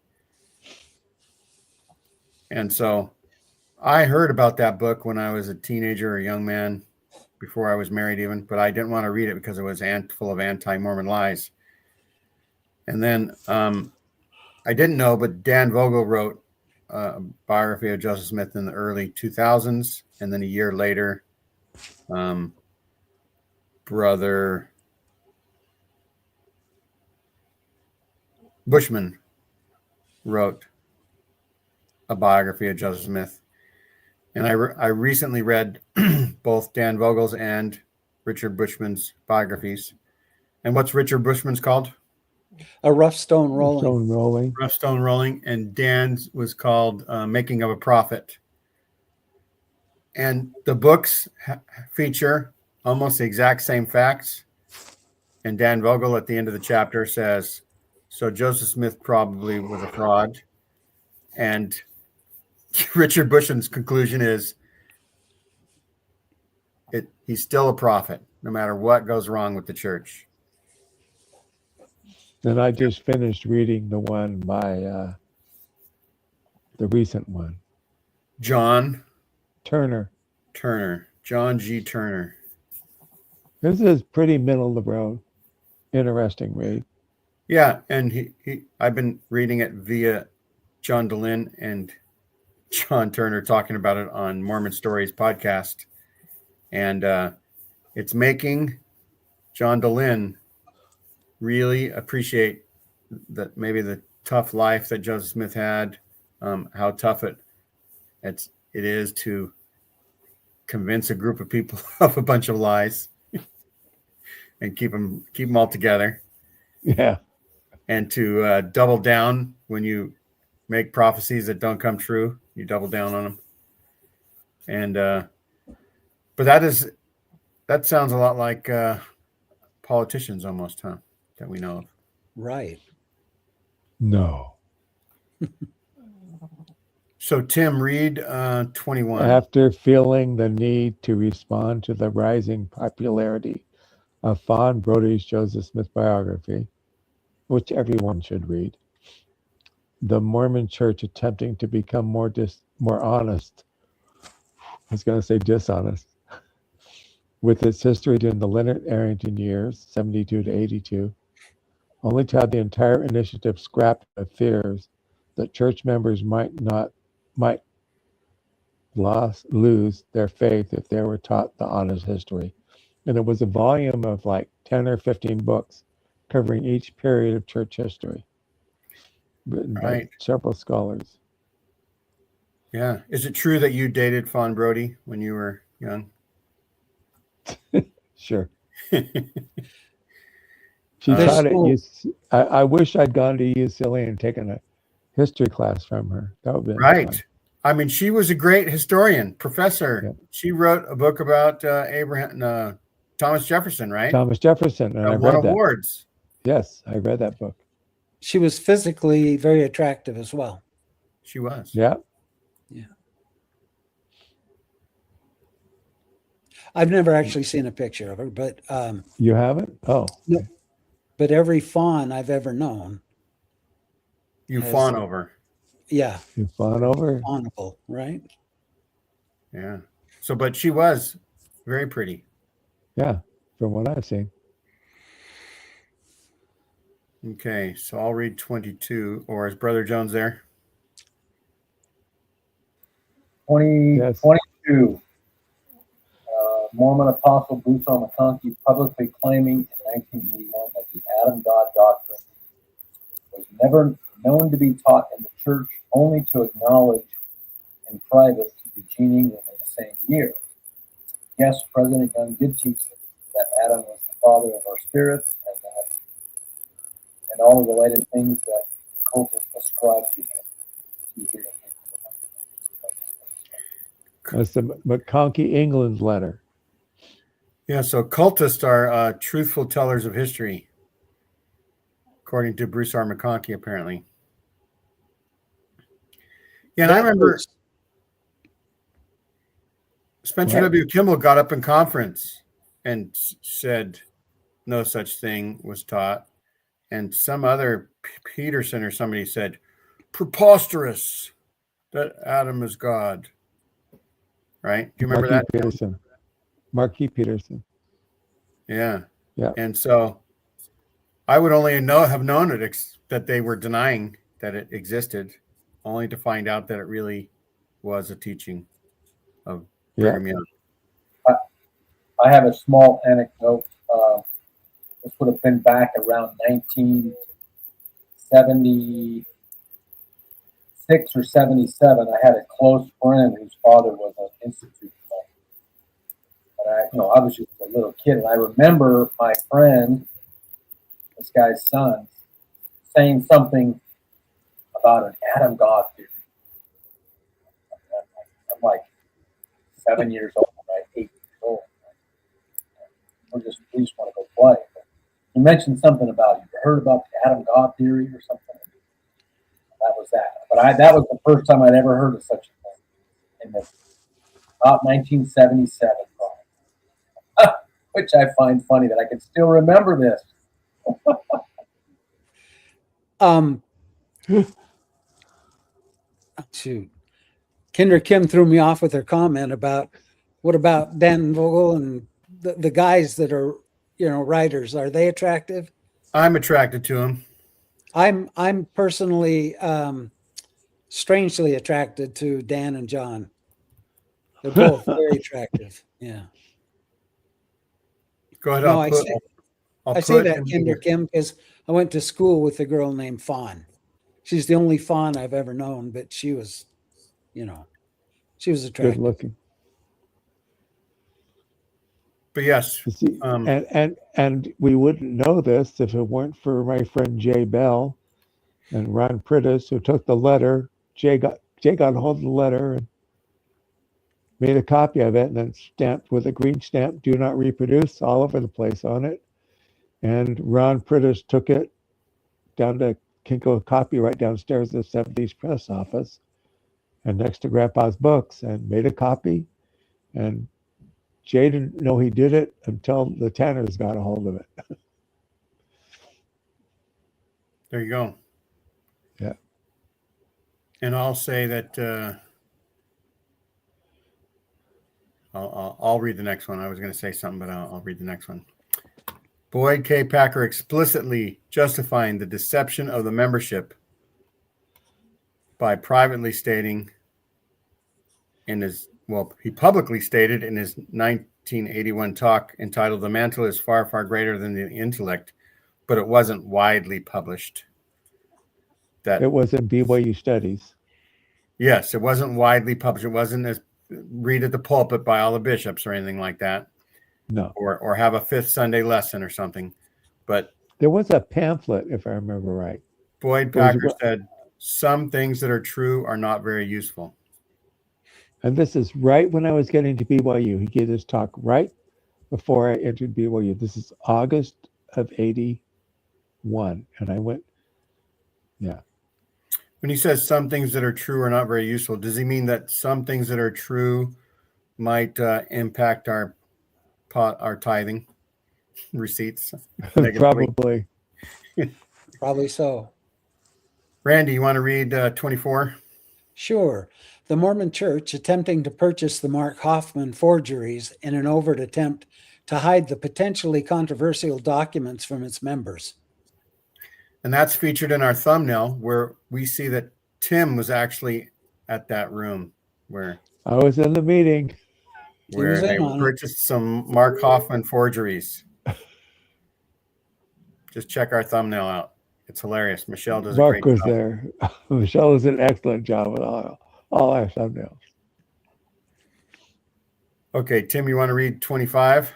And so I heard about that book when I was a teenager or a young man, before I was married even, but I didn't want to read it because it was full of anti-Mormon lies. And then I didn't know, but Dan Vogel wrote a biography of Joseph Smith in the early 2000s. And then a year later, Brother Bushman wrote a biography of Joseph Smith. And I recently read both Dan Vogel's and Richard Bushman's biographies. And what's Richard Bushman's called? A Rough Stone Rolling. Rough Stone Rolling. And Dan's was called Making of a Prophet. And the books feature almost the exact same facts. And Dan Vogel at the end of the chapter says, so Joseph Smith probably was a fraud. And Richard Bushman's conclusion is he's still a prophet, no matter what goes wrong with the church. And I just finished reading the one by the recent one. John Turner. John G. Turner. This is pretty middle of the road. Interesting read. Yeah, and I've been reading it via John Dehlin and John Turner talking about it on Mormon Stories Podcast. And it's making John Dehlin really appreciate that maybe the tough life that Joseph Smith had, how tough it is to convince a group of people of a bunch of lies and keep them all together. Yeah. and to double down when you make prophecies that don't come true. You double down on them. And but that sounds a lot like politicians almost, huh? That we know of. Right. No. So Tim, read 21. After feeling the need to respond to the rising popularity of Fawn Brody's Joseph Smith biography, which everyone should read, the Mormon Church attempting to become more honest, I was going to say dishonest, with its history during the Leonard Arrington years, 72 to 82, only to have the entire initiative scrapped by fears that church members might lose their faith if they were taught the honest history. And it was a volume of like 10 or 15 books covering each period of church history, written by several scholars. Yeah. Is it true that you dated Fawn Brody when you were young? Sure. She taught at I wish I'd gone to UCLA and taken a history class from her. That would have been right. fun. I mean, she was a great historian, professor. Yeah. She wrote a book about Thomas Jefferson, right? Thomas Jefferson. And I won read awards. That. Yes, I read that book. She was physically very attractive as well. She was. Yeah. Yeah. I've never actually seen a picture of her, but you haven't? Oh. No. But every fawn I've ever known. You fawn over. Yeah. You fawn over? Fawnable, right? Yeah. So, but she was very pretty. Yeah, from what I've seen. Okay, so I'll read 22. Or is Brother Jones there? 22. Mormon Apostle Bruce R. McConkie publicly claiming in 1981 that the Adam God doctrine was never known to be taught in the church, only to acknowledge in private to Eugene England in the same year. Yes, President Young did teach that Adam was the father of our spirits and all the related things that cultists ascribe to him. That's the McConkie England letter. Yeah, so cultists are truthful tellers of history, according to Bruce R. McConkie, apparently. Yeah, and I remember Spencer W. Kimball got up in conference and said no such thing was taught. And some other Peterson or somebody said, preposterous that Adam is God. Right? Do you remember that? Peterson. Marquis Peterson. Yeah. Yeah. And so I would only have known it that they were denying that it existed, only to find out that it really was a teaching of Brigham Young. I have a small anecdote. This would have been back around 1976 or 77. I had a close friend whose father was an institute monk. But I was just a little kid, and I remember my friend, this guy's son, saying something about an Adam God theory. I'm like 7 years old, right? 8 years old. We just want to go play. He mentioned something about, you heard about the Adam God theory or something? That was that. But that was the first time I'd ever heard of such a thing. In about 1977, which I find funny that I can still remember this. Shoot. Kinder Kim threw me off with her comment about what about Dan Vogel and the guys that are, writers, are they attractive? I'm attracted to him. I'm personally strangely attracted to Dan and John. They're both very attractive. Yeah. Go ahead. I say that, Kinder Kim, because I went to school with a girl named Fawn. She's the only Fawn I've ever known, but she was, she was attractive. Good looking. But yes, You see, and we wouldn't know this if it weren't for my friend Jay Bell and Ron Prittis, who took the letter. Jay got a hold of the letter and made a copy of it, and then stamped with a green stamp, "Do not reproduce," all over the place on it. And Ron Prittis took it down to Kinko Copyright downstairs at the 70s press office and next to Grandpa's books, and made a copy. And Jay didn't know he did it until the Tanners got a hold of it. there you go. Yeah. And I'll say that I'll read the next one. I was going to say something, but I'll read the next one. Boyd K. Packer explicitly justifying the deception of the membership by privately stating he publicly stated in his 1981 talk entitled "The Mantle is Far, Far Greater Than the Intellect," but it wasn't widely published. That It was in BYU Studies. Yes, it wasn't widely published. It wasn't as read at the pulpit by all the bishops or anything like that. No. Or have a fifth Sunday lesson or something. But There was a pamphlet, if I remember right. Boyd Packer said, some things that are true are not very useful. And this is right when I was getting to BYU. He gave this talk right before I entered BYU. This is August of 81. And I went, yeah. When he says some things that are true are not very useful, does he mean that some things that are true might impact our tithing receipts? Probably. Probably so. Randy, you want to read 24? Sure. The Mormon Church attempting to purchase the Mark Hoffman forgeries in an overt attempt to hide the potentially controversial documents from its members. And that's featured in our thumbnail, where we see that Tim was actually at that room where I was in the meeting. Where they purchased some Mark Hoffman forgeries. Just check our thumbnail out. It's hilarious. Michelle does a great job. Mark was there. Michelle does an excellent job with all our thumbnails. Okay, Tim, you want to read 25?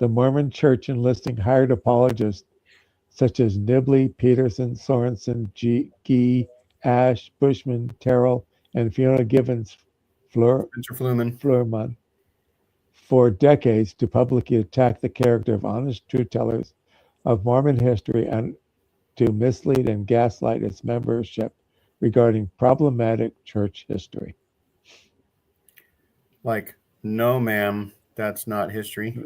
The Mormon Church enlisting hired apologists such as Nibley, Peterson, Sorensen, Gee, Ash, Bushman, Terrell, and Fiona Givens Fluerman for decades to publicly attack the character of honest truth-tellers of Mormon history and to mislead and gaslight its membership regarding problematic church history. Like, no, ma'am, that's not history.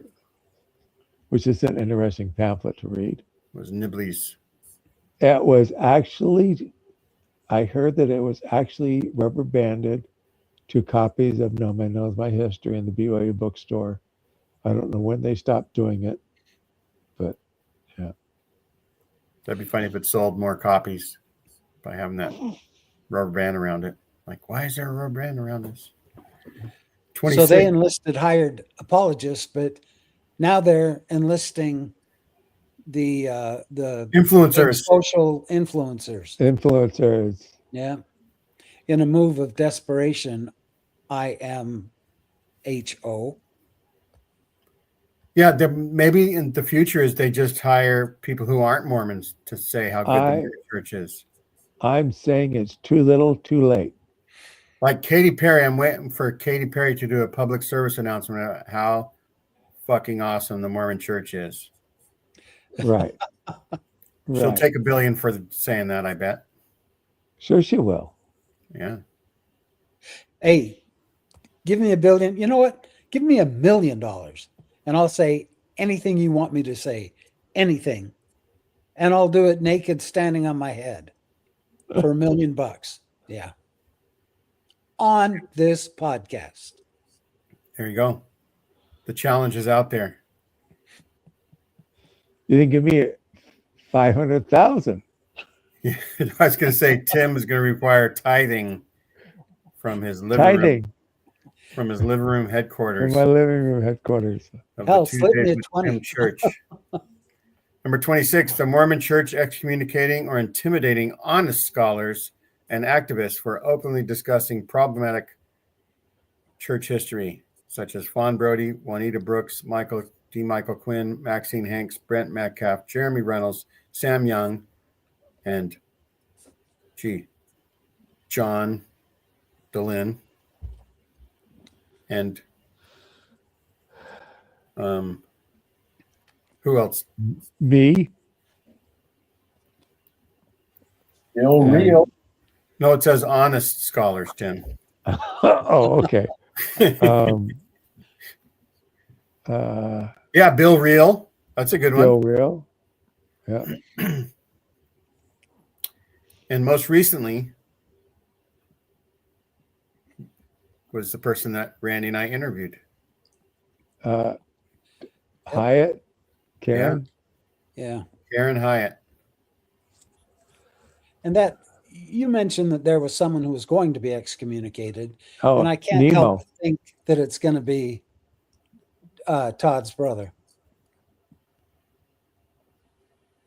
Which is an interesting pamphlet to read. It was Nibley's. It was actually, I heard that it was actually rubber banded to copies of No Man Knows My History in the BYU bookstore. I don't know when they stopped doing it, but yeah. That'd be funny if it sold more copies by having that rubber band around it. Like, why is there a rubber band around this? 26. So they enlisted hired apologists, but now they're enlisting the influencers, social influencers. Yeah. In a move of desperation, IMHO. Yeah, maybe in the future is they just hire people who aren't Mormons to say how good the church is. I'm saying it's too little, too late. Like Katy Perry, I'm waiting for Katy Perry to do a public service announcement about how fucking awesome the Mormon church is. Right. She'll take $1 billion for saying that, I bet. Sure she will. Yeah. Hey, give me $1 billion. You know what? Give me $1 million and I'll say anything you want me to say. Anything. And I'll do it naked standing on my head for $1 million. Yeah. On this podcast. There you go. The challenge is out there. You didn't give me 500,000. I was going to say Tim is going to require tithing from his living room. From his living room headquarters. From my living room headquarters. Hell, slip me a 20. Church. Number 26, the Mormon Church excommunicating or intimidating honest scholars and activists for openly discussing problematic church history. such as Fawn Brody, Juanita Brooks, Michael Quinn, Maxine Hanks, Brent Metcalf, Jeremy Reynolds, Sam Young, and John DeLynn, and who else? Me. Bill Real. No, it says honest scholars, Tim. Oh, okay. Yeah, Bill Reel. That's a good one. Bill Real. Yeah. And most recently was the person that Randy and I interviewed. Hyatt. Karen. Yeah. Karen Hyatt. And that you mentioned that there was someone who was going to be excommunicated. Oh, and I can't Nemo. help but think that it's going to be Todd's brother.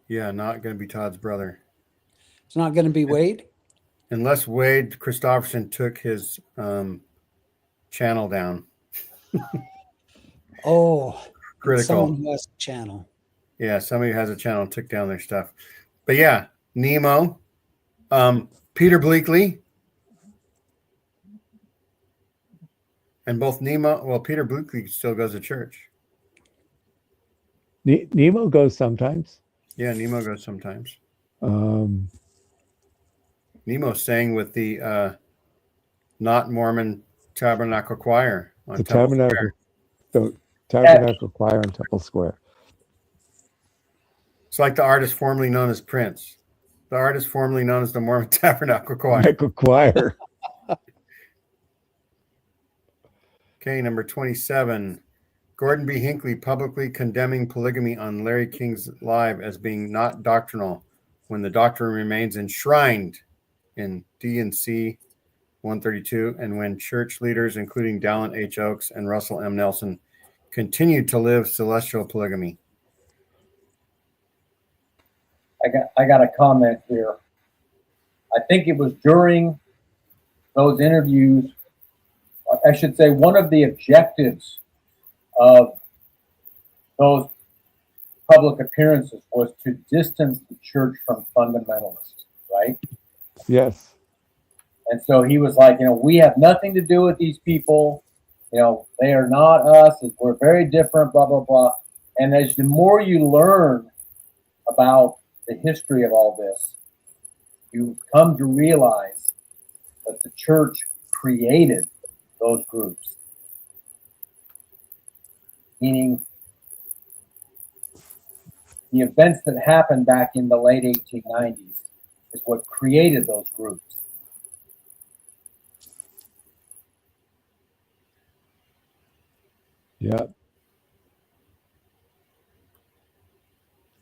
Yeah, not going to be Todd's brother. It's not going to be Wade. Unless Wade Christopherson took his channel down. Oh, Critical. someone who has a channel. Yeah, somebody who has a channel took down their stuff. But yeah, Nemo, Peter Bleakley, and both Nemo. Well, Peter Bleakley still goes to church. Nemo goes sometimes. Yeah, Nemo goes sometimes. Um, Nemo sang with the not Mormon Tabernacle Choir on the Temple Tabernacle, Square. the Tabernacle Choir on Temple Square. It's like the artist formerly known as Prince. The artist formerly known as the Mormon Tabernacle Choir. Tabernacle Choir. Okay, number 27. Gordon B. Hinckley publicly condemning polygamy on Larry King's Live as being not doctrinal when the doctrine remains enshrined in D&C 132 and when church leaders, including Dallin H. Oaks and Russell M. Nelson, continued to live celestial polygamy. I got a comment here. I think it was during those interviews, I should say, one of the objectives of those public appearances was to distance the church from fundamentalists, right? Yes. And so he was like, we have nothing to do with these people. They are not us. We're very different, blah, blah, blah. And as the more you learn about the history of all this, you come to realize that the church created those groups. Meaning the events that happened back in the late 1890s is what created those groups. Yeah.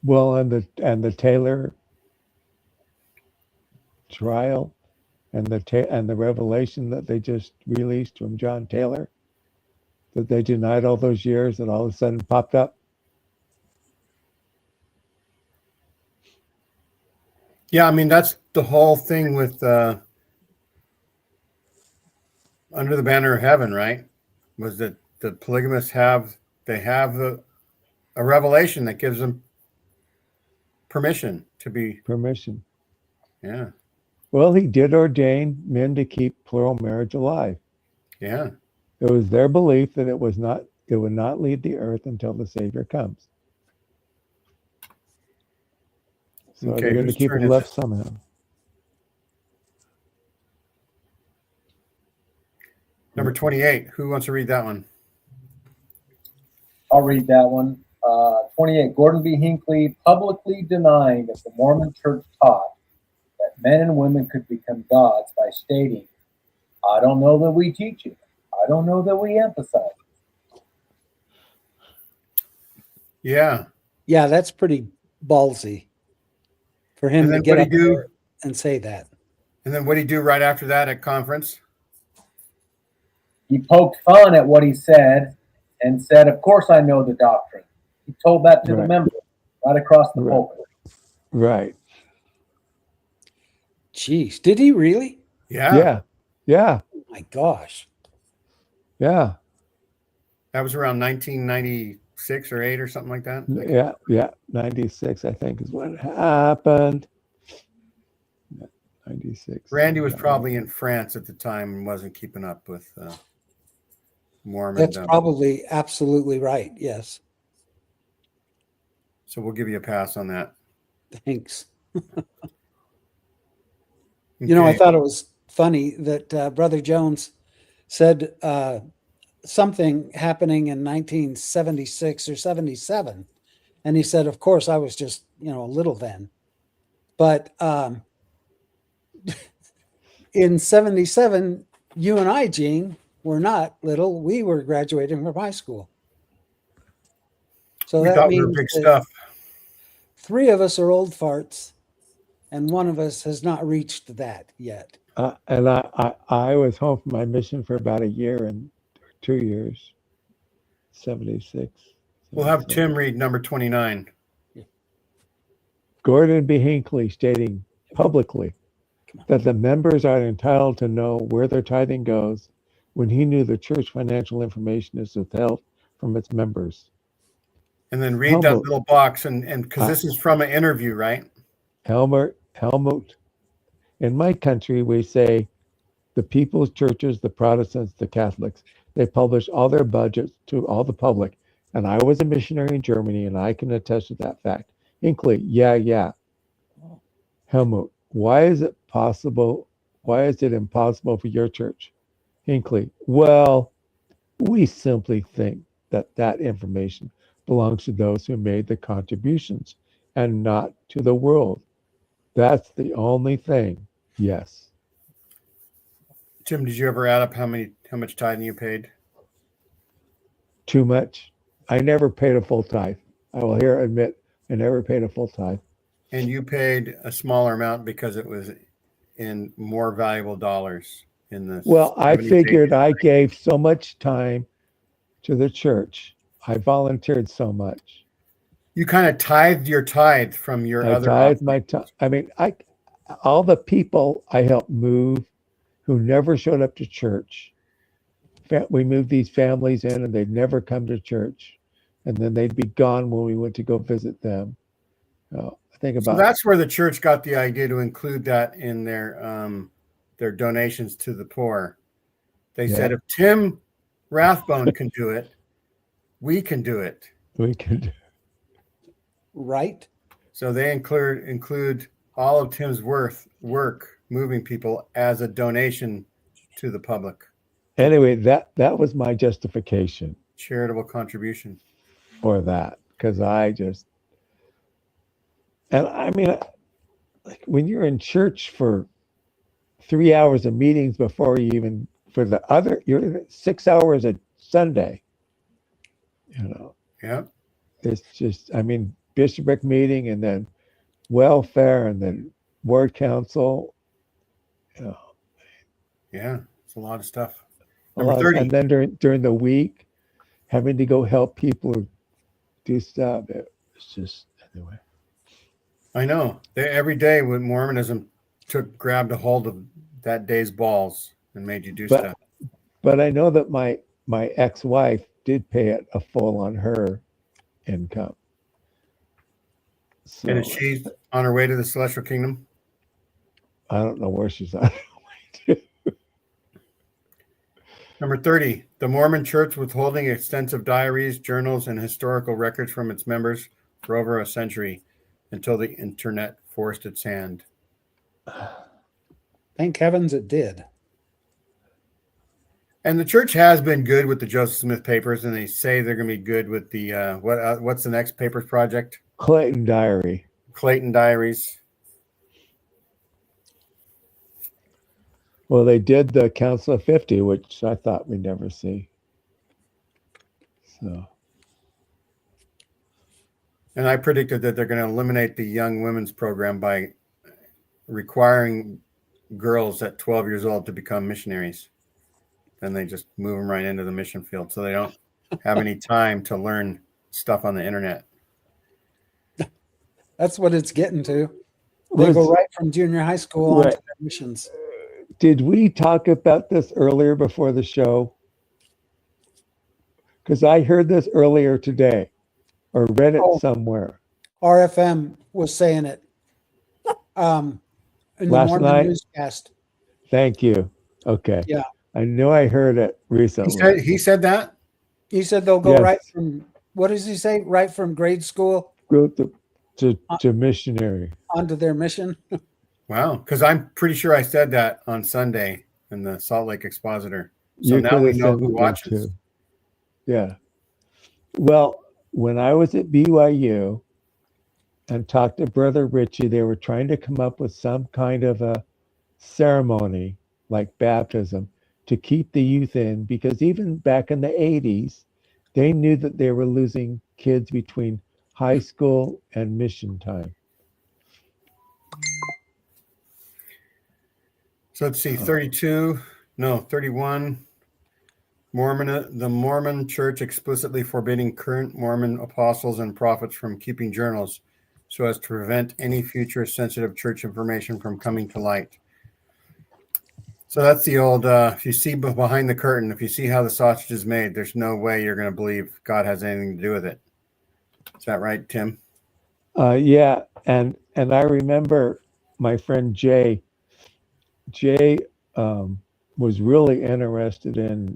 Well, and the Taylor trial and the revelation that they just released from John Taylor that they denied all those years and all of a sudden popped up. Yeah, I mean, that's the whole thing with Under the Banner of Heaven, right? Was that the polygamists have a revelation that gives them permission to be. Permission. Yeah. Well, he did ordain men to keep plural marriage alive. Yeah. It was their belief that it would not leave the earth until the Savior comes. So Okay, they're going to whose keep turn it is left it? somehow. Number 28. Who wants to read that one? I'll read that one. 28. Gordon B. Hinckley publicly denying that the Mormon Church taught that men and women could become gods by stating, I don't know that we teach it. I don't know that we emphasize it. Yeah. Yeah, that's pretty ballsy for him And to then get what'd up he do? there and say that. And then what did he do right after that at conference? He poked fun at what he said and said, of course I know the doctrine. He told that to the members right across the pulpit. Right. Jeez, did he really? Yeah. Yeah. Oh my gosh. Yeah. That was around 1996 or 8 or something like that. Yeah, 96, I think, is when it happened. 96. Randy was probably in France at the time and wasn't keeping up with Mormon. That's probably absolutely right. Yes. So we'll give you a pass on that. Thanks. You know, I thought it was funny that Brother Jones said something happening in 1976 or 77. And he said, of course, I was just, little then. But in 77, you and I, Gene, were not little. We were graduating from high school. So we thought we were big stuff. 3 of us are old farts, and 1 of us has not reached that yet. And I was home from my mission for about a year and 2 years. 76. We'll have Tim read number 29. Gordon B. Hinckley stating publicly that the members are entitled to know where their tithing goes when he knew the church financial information is withheld from its members. And then read that little box, and because this is from an interview, right? Helmut. In my country, we say the people's churches, the Protestants, the Catholics, they publish all their budgets to all the public. And I was a missionary in Germany, and I can attest to that fact. Hinckley, yeah. Helmut, why is it impossible for your church? Hinckley, well, we simply think that information belongs to those who made the contributions and not to the world. That's the only thing. Yes. Tim, did you ever add up how much tithing you paid? Too much. I never paid a full tithe. I will here admit I never paid a full tithe. And you paid a smaller amount because it was in more valuable dollars in the. Well, I figured I gave so much time to the church. I volunteered so much. You kind of tithed your tithe from your other. I tithed my time. I mean, all the people I helped move who never showed up to church. We moved these families in, and they'd never come to church, and then they'd be gone when we went to go visit them. So that's where the church got the idea to include that in their donations to the poor. They said, if Tim Rathbone can do it, we can do it. We can. Right. So they include all of Tim's work moving people as a donation to the public. Anyway, that was my justification. Charitable contribution. For that, because and I mean, like when you're in church for 3 hours of meetings before you even, you're 6 hours a Sunday, Yeah. It's just, bishopric meeting and then welfare and then ward council, Yeah, it's a lot of stuff. And then during the week, having to go help people do stuff. It's just, anyway. I know. Every day when Mormonism grabbed a hold of that day's balls and made you do stuff. But I know that my ex-wife did pay it a full on her income. So, and is she on her way to the celestial kingdom? I don't know where she's on her way to. Number 30, the Mormon Church withholding extensive diaries, journals, and historical records from its members for over a century until the internet forced its hand. Thank heavens it did. And the church has been good with the Joseph Smith papers, and they say they're going to be good with the what's the next papers project? Clayton Diaries. Well, they did the Council of 50, which I thought we'd never see. So. And I predicted that they're going to eliminate the young women's program by requiring girls at 12 years old to become missionaries. Then they just move them right into the mission field, so they don't have any time to learn stuff on the internet. That's what it's getting to. They go right from junior high school on to their missions. Did we talk about this earlier before the show? Because I heard this earlier today or read it Oh. somewhere. RFM was saying it in the Last Mormon night? newscast. Thank you. Okay. Yeah. I knew I heard it recently. He said that? He said they'll go Yes. right from, what does he say? Right from grade school Go to missionary. onto their mission. Wow. Because I'm pretty sure I said that on Sunday in the Salt Lake Expositor. So You now could we have know said who it watches. too. Yeah. Well, when I was at BYU and talked to Brother Richie, they were trying to come up with some kind of a ceremony like baptism to keep the youth in, because even back in the 80s, they knew that they were losing kids between high school and mission time. So let's see, 31. The Mormon Church explicitly forbidding current Mormon apostles and prophets from keeping journals so as to prevent any future sensitive church information from coming to light. So that's the old, if you see behind the curtain, if you see how the sausage is made, there's no way you're going to believe God has anything to do with it. Is that right, Tim? Yeah, and I remember my friend Jay. Jay was really interested in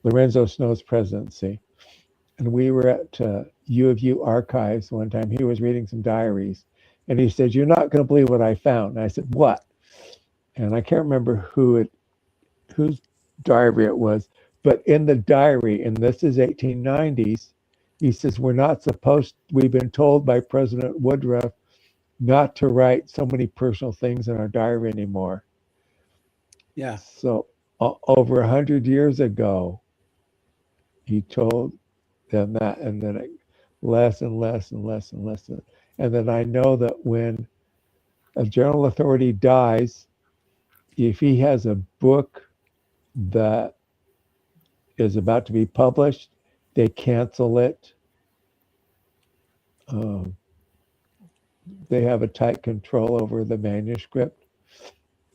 Lorenzo Snow's presidency, and we were at U of U archives one time. He was reading some diaries, and he said, "You're not going to believe what I found." And I said, "What?" And I can't remember whose diary it was, but in the diary, and this is 1890s, he says, we've been told by President Woodruff not to write so many personal things in our diary anymore. Yeah. So over 100 years ago, he told them that, and then less and less and less and less. And then I know that when a general authority dies, if he has a book that is about to be published, they cancel it. They have a tight control over the manuscript.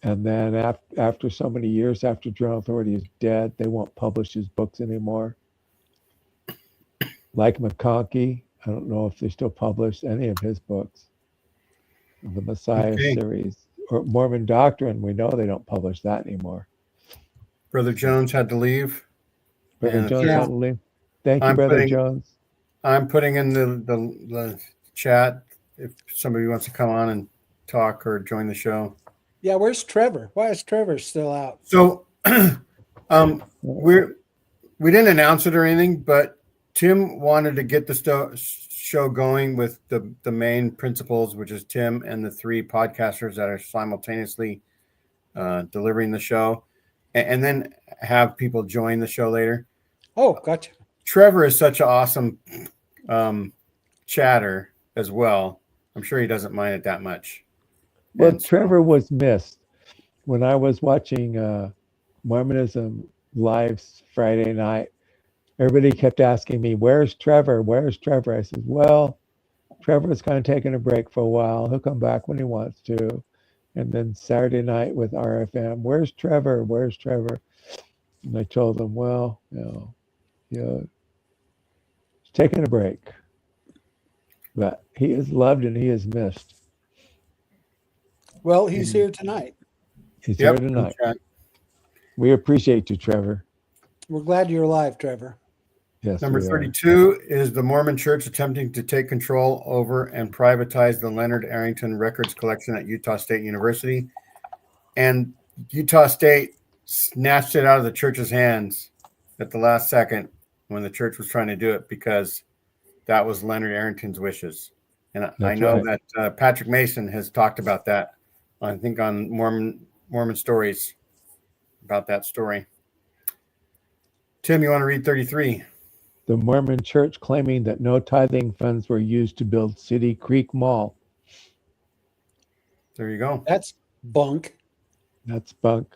And then after so many years after general authority is dead, they won't publish his books anymore. Like McConkie, I don't know if they still publish any of his books. The Messiah series or Mormon Doctrine, we know they don't publish that anymore. Brother Jones had to leave. Brother Jones had to leave. Thank you, Brother Jones. I'm putting in the chat if somebody wants to come on and talk or join the show. Yeah, where's Trevor? Why is Trevor still out? So we didn't announce it or anything, but Tim wanted to get the show going with the main principals, which is Tim and the three podcasters that are simultaneously delivering the show, and then have people join the show later. Oh, gotcha. Trevor is such an awesome chatter as well. I'm sure he doesn't mind it that much. Well, Trevor was missed when I was watching Mormonism Live Friday night. Everybody kept asking me, "Where's Trevor? Where's Trevor?" I said, "Well, Trevor's kind of taking a break for a while. He'll come back when he wants to." And then Saturday night with RFM, "Where's Trevor? Where's Trevor?" And I told them, "Well, he's taking a break, but he is loved and he is missed." Well, he's here tonight. He's here tonight. We appreciate you, Trevor. We're glad you're alive, Trevor. Yes. Number 32 is the Mormon Church attempting to take control over and privatize the Leonard Arrington Records collection at Utah State University. And Utah State snatched it out of the church's hands at the last second when the church was trying to do it, because that was Leonard Arrington's wishes. And I know that Patrick Mason has talked about that, I think, on Mormon Stories, about that story. Tim, you want to read 33? The Mormon Church claiming that no tithing funds were used to build City Creek Mall. There you go. That's bunk. That's bunk.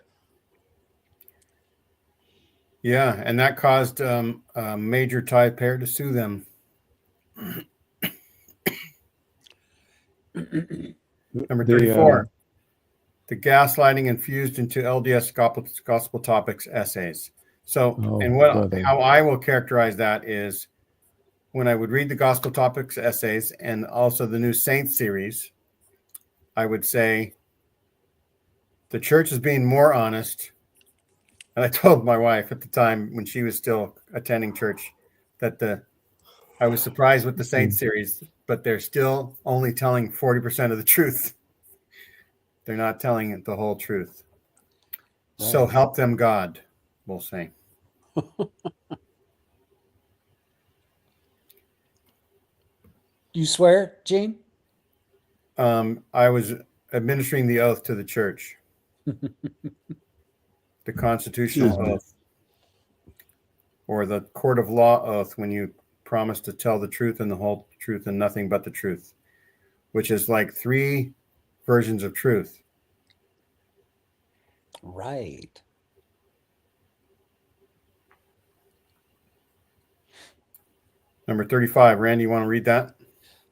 Yeah, and that caused a major tithe payer to sue them. Number 34. The gaslighting infused into LDS gospel topics essays. So, Oh, and brother. how I will characterize that is when I would read the Gospel Topics essays and also the new Saints series, I would say the church is being more honest. And I told my wife at the time when she was still attending church that I was surprised with the Saints series, but they're still only telling 40% of the truth. They're not telling the whole truth. Right. So help them God, we'll say. You swear, Gene? I was administering the oath to the church, the constitutional Excuse me. oath, or the court of law oath when you promise to tell the truth and the whole truth and nothing but the truth, which is like 3 versions of truth. Right. Number 35. Randy, you want to read that?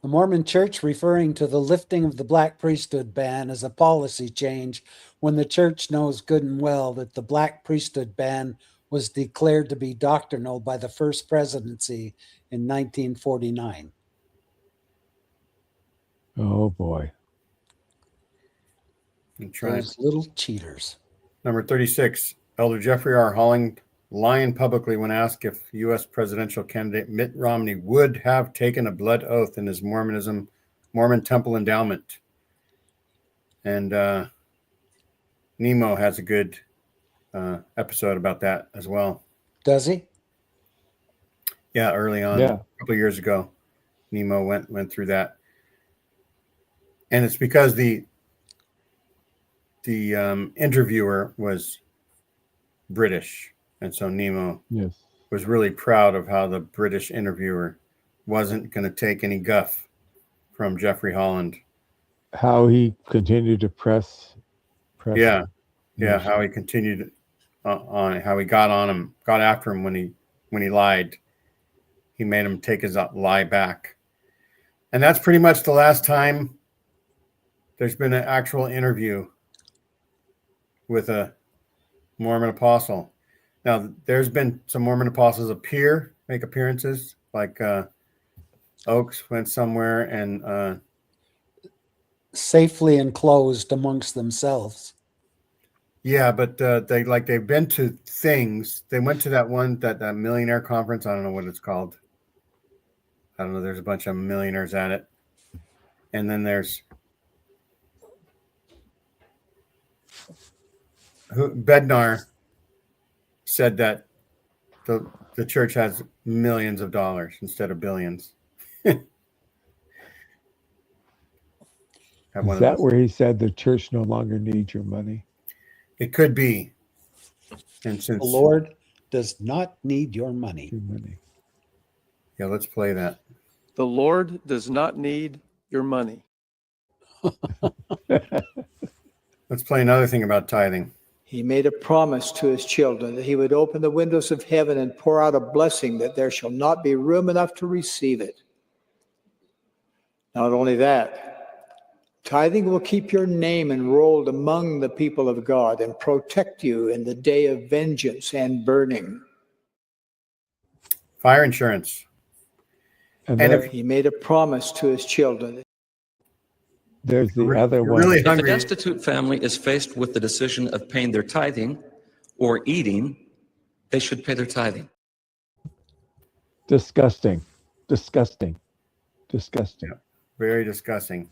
The Mormon Church referring to the lifting of the black priesthood ban as a policy change when the church knows good and well that the black priesthood ban was declared to be doctrinal by the first presidency in 1949. Oh boy. Those little cheaters. Number 36. Elder Jeffrey R. Holling lying publicly when asked if U.S. presidential candidate Mitt Romney would have taken a blood oath in his Mormon temple endowment. And Nemo has a good episode about that as well. Does he? Yeah, early on, a couple of years ago, Nemo went through that. And it's because the interviewer was British. And so Nemo was really proud of how the British interviewer wasn't going to take any guff from Jeffrey Holland. How he continued to press. Yeah. How he continued on, how he got after him when he lied. He made him take his lie back. And that's pretty much the last time there's been an actual interview with a Mormon apostle. Now, there's been some Mormon apostles make appearances, like Oakes went somewhere and safely enclosed amongst themselves. Yeah, but they've been to things. They went to that millionaire conference. I don't know what it's called. I don't know. There's a bunch of millionaires at it, and then there's Bednar said that the church has millions of dollars instead of billions. Is that where he said the church no longer needs your money? It could be. And since the Lord does not need your money. Yeah, let's play that. The Lord does not need your money. Let's play another thing about tithing. He made a promise to his children that he would open the windows of heaven and pour out a blessing that there shall not be room enough to receive it. Not only that, tithing will keep your name enrolled among the people of God and protect you in the day of vengeance and burning. Fire insurance. And if he made a promise to his children. There's the other one. Really if a hungry. destitute family is faced with the decision of paying their tithing or eating, they should pay their tithing. Disgusting. Yeah, very disgusting.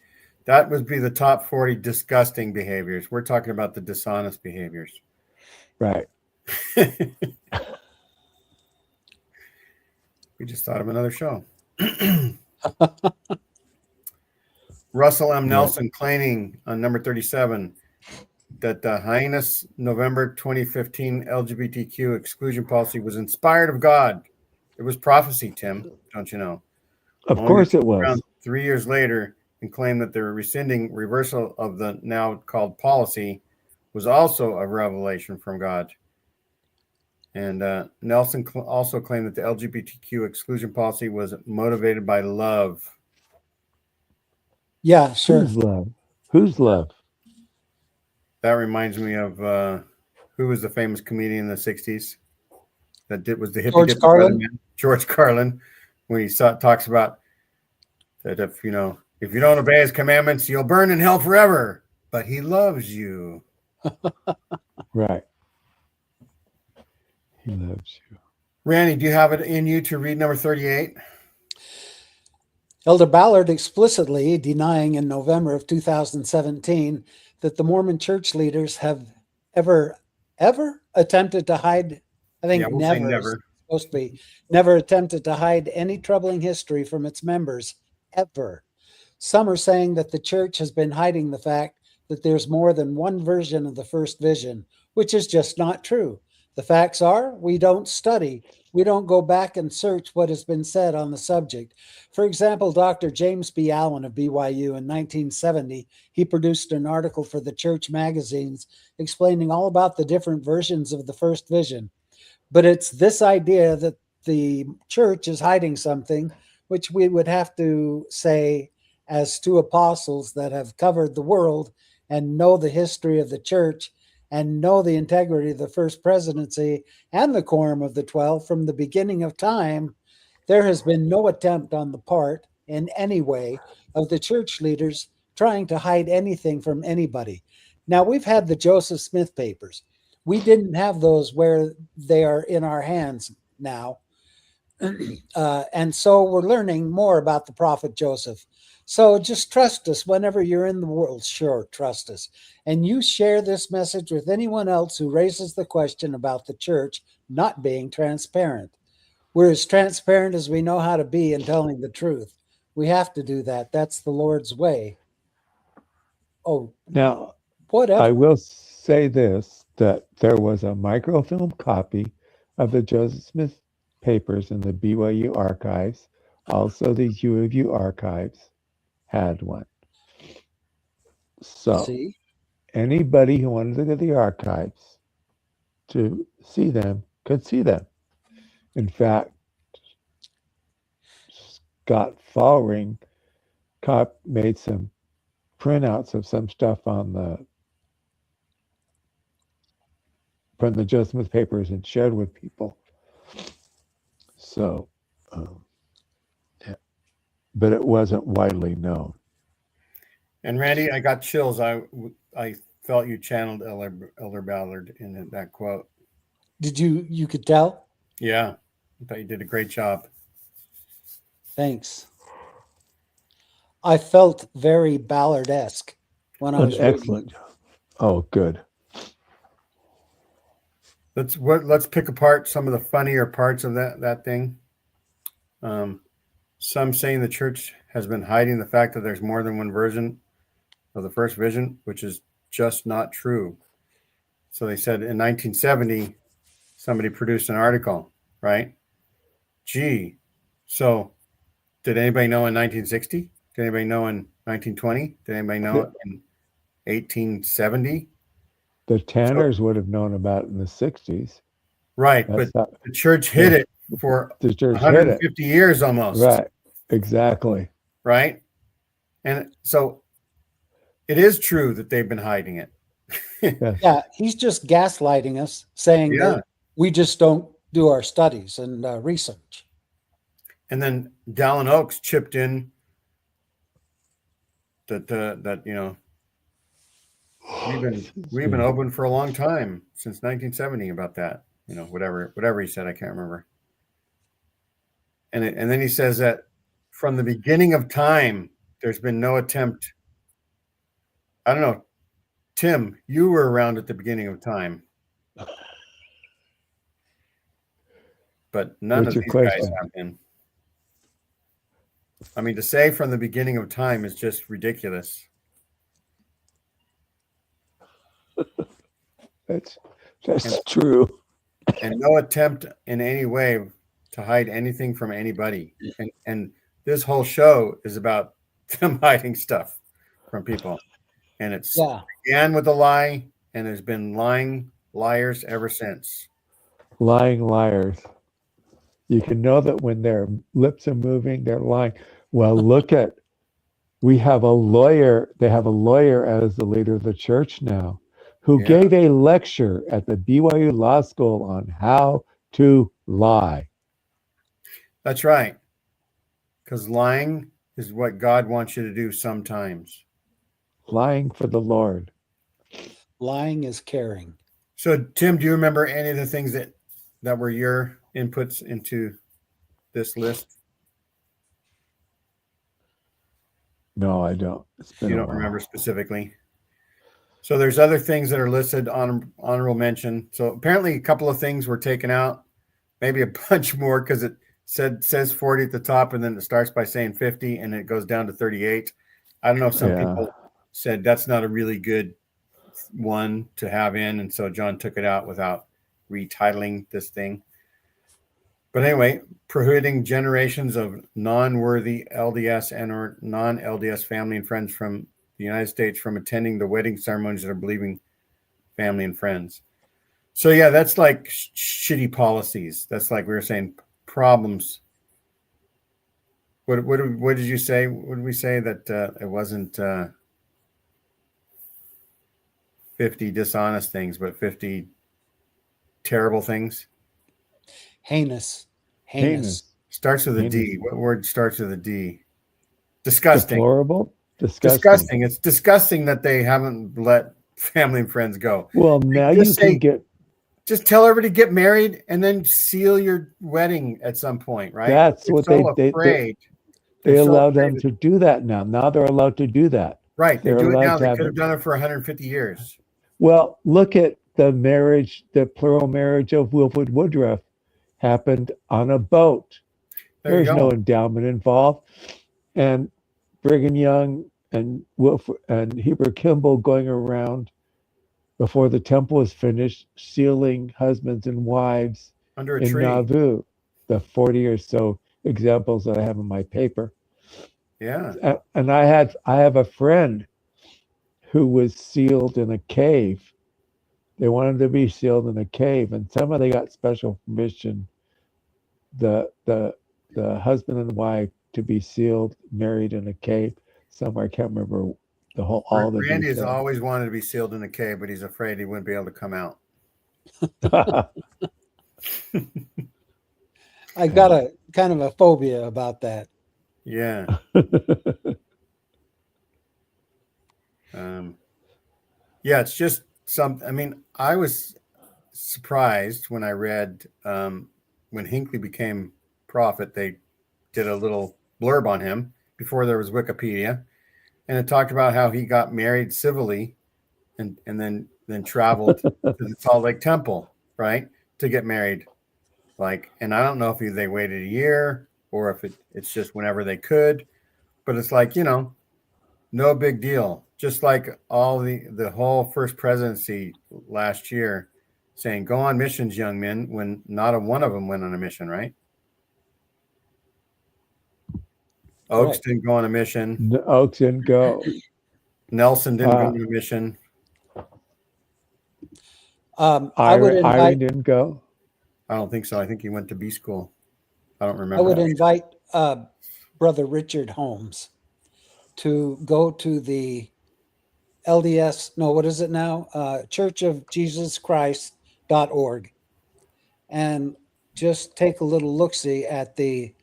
That would be the top 40 disgusting behaviors. We're talking about the dishonest behaviors. Right. We just thought of another show. Russell M. Nelson claiming on number 37 that the heinous November 2015 LGBTQ exclusion policy was inspired of God. It was prophecy, Tim, don't you know? Of course it was. Around 3 years later, and claimed that the rescinding reversal of the now called policy was also a revelation from God. And Nelson also claimed that the LGBTQ exclusion policy was motivated by love. Yeah, sure. Whose love? That reminds me of who was the famous comedian in the 60s? was the hippie George dippy Carlin? brother man, George Carlin, when he talks about that if you don't obey his commandments, you'll burn in hell forever. But he loves you. Right. He loves you. Randy, do you have it in you to read number 38? Elder Ballard explicitly denying in November of 2017 that the Mormon church leaders have ever attempted to hide, I think Yeah, we'll say never, never. is supposed to be, never attempted to hide any troubling history from its members, ever. Some are saying that the church has been hiding the fact that there's more than one version of the first vision, which is just not true. The facts are we don't study. We don't go back and search what has been said on the subject. For example, Dr. James B. Allen of BYU in 1970, he produced an article for the church magazines explaining all about the different versions of the first vision. But it's this idea that the church is hiding something, which we would have to say as two apostles that have covered the world and know the history of the church and know the integrity of the first presidency and the quorum of the 12 from the beginning of time. There has been no attempt on the part in any way of the church leaders trying to hide anything from anybody. Now, we've had the Joseph Smith papers. We didn't have those where they are in our hands now. And so we're learning more about the prophet Joseph. So just trust us whenever you're in the world. Sure, trust us. And you share this message with anyone else who raises the question about the church not being transparent. We're as transparent as we know how to be in telling the truth. We have to do that. That's the Lord's way. Oh, Now, whatever. I will say this, that there was a microfilm copy of the Joseph Smith papers in the BYU archives. Also, the U of U archives had one. So See? anybody who wanted to go to the archives to see them could see them. In fact, Scott Fallring made some printouts of some stuff from the Joseph Smith papers and shared with people. So, yeah. But it wasn't widely known. And Randy, I got chills. I felt you channeled Elder Ballard in that quote. Did you could tell? Yeah, I thought you did a great job. Thanks. I felt very Ballard-esque when I was reading. Excellent. Oh, good. Let's pick apart some of the funnier parts of that thing. Some saying the church has been hiding the fact that there's more than one version of the first vision, which is just not true. So they said in 1970, somebody produced an article, right? Gee, so did anybody know in 1960? Did anybody know in 1920? Did anybody know in 1870? The Tanners would have known about it in the 60s. Right, That's but the church hid it for the church 150 years almost. Right, exactly. Right? And so it is true that they've been hiding it. Yes. Yeah, he's just gaslighting us, saying that we just don't do our studies and research. And then Dallin Oaks chipped in that you know, we've been open for a long time, since 1970, about that. You know, whatever he said, I can't remember. And then he says that from the beginning of time, there's been no attempt. I don't know, Tim, you were around at the beginning of time, but none What's of your these question? guys have been. I mean, to say from the beginning of time is just ridiculous. That's true. And no attempt in any way to hide anything from anybody. And this whole show is about them hiding stuff from people. And it began with a lie, and there's been lying liars ever since. Lying liars. You can know that when their lips are moving, they're lying. Well, we have a lawyer. They have a lawyer as the leader of the church now, who gave a lecture at the BYU Law School on how to lie. That's right. Because lying is what God wants you to do sometimes. Lying for the Lord. Lying is caring. So, Tim, do you remember any of the things that were your inputs into this list? No, I don't. It's been You a don't while. remember specifically. So there's other things that are listed on honorable mention. So apparently a couple of things were taken out, maybe a bunch more because it says 40 at the top and then it starts by saying 50 and it goes down to 38. I don't know if some Yeah. people said that's not a really good one to have in, and so John took it out without retitling this thing. But anyway, prohibiting generations of non-worthy LDS and or non-LDS family and friends from the United States from attending the wedding ceremonies of their believing family and friends. So yeah, that's like shitty policies. That's like we were saying, problems. What did you say? What did we say that it wasn't 50 dishonest things, but 50 terrible things? Heinous. Starts with a Heinous. D. What word starts with a D? Disgusting. Deplorable? Disgusting. It's disgusting that they haven't let family and friends go. Well, now Just you say- can get. Just tell everybody to get married and then seal your wedding at some point, right? That's They're what so they afraid. They They're so allow afraid them of- to do that now. Now they're allowed to do that. Right. They they're do it allowed now. to They have could have it. done it for 150 years. Well, look at the marriage, the plural marriage of Wilford Woodruff happened on a boat. There you There's go. no endowment involved. And Brigham Young and Heber Kimball going around before the temple was finished, sealing husbands and wives Under a in tree. Nauvoo. The 40 or so examples that I have in my paper. Yeah. And I have a friend who was sealed in a cave. They wanted to be sealed in a cave, and somehow they got special permission. The husband and wife to be sealed, married in a cave somewhere. I can't remember all the Randy has details. always wanted to be sealed in a cave, but he's afraid he wouldn't be able to come out. I got a kind of a phobia about that. Yeah. Yeah, it's just some. I mean, I was surprised when I read when Hinckley became prophet, they did a little blurb on him before there was Wikipedia, and it talked about how he got married civilly, and then traveled to the Salt Lake Temple, right, to get married. Like, and I don't know if they waited a year or if it's just whenever they could, but it's like, no big deal. Just like all the whole first presidency last year saying, go on missions, young men, when not a one of them went on a mission, right? Oaks Correct. didn't go on a mission. Oaks didn't go. Nelson didn't go on a mission. I would invite. Iron didn't go. I don't think so. I think he went to B school. I don't remember. I would invite Brother Richard Holmes to go to the LDS. No, what is it now? Church of Jesus Christ.org, and just take a little look-see at the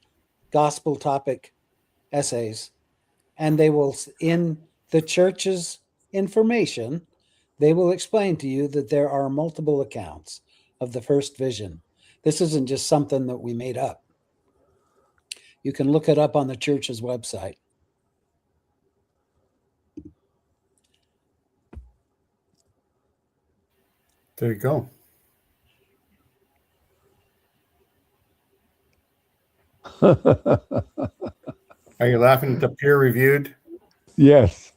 gospel topic essays, and they will, in the church's information, they will explain to you that there are multiple accounts of the first vision. This isn't just something that we made up. You can look it up on the church's website. There you go. Are you laughing at the peer-reviewed? Yes.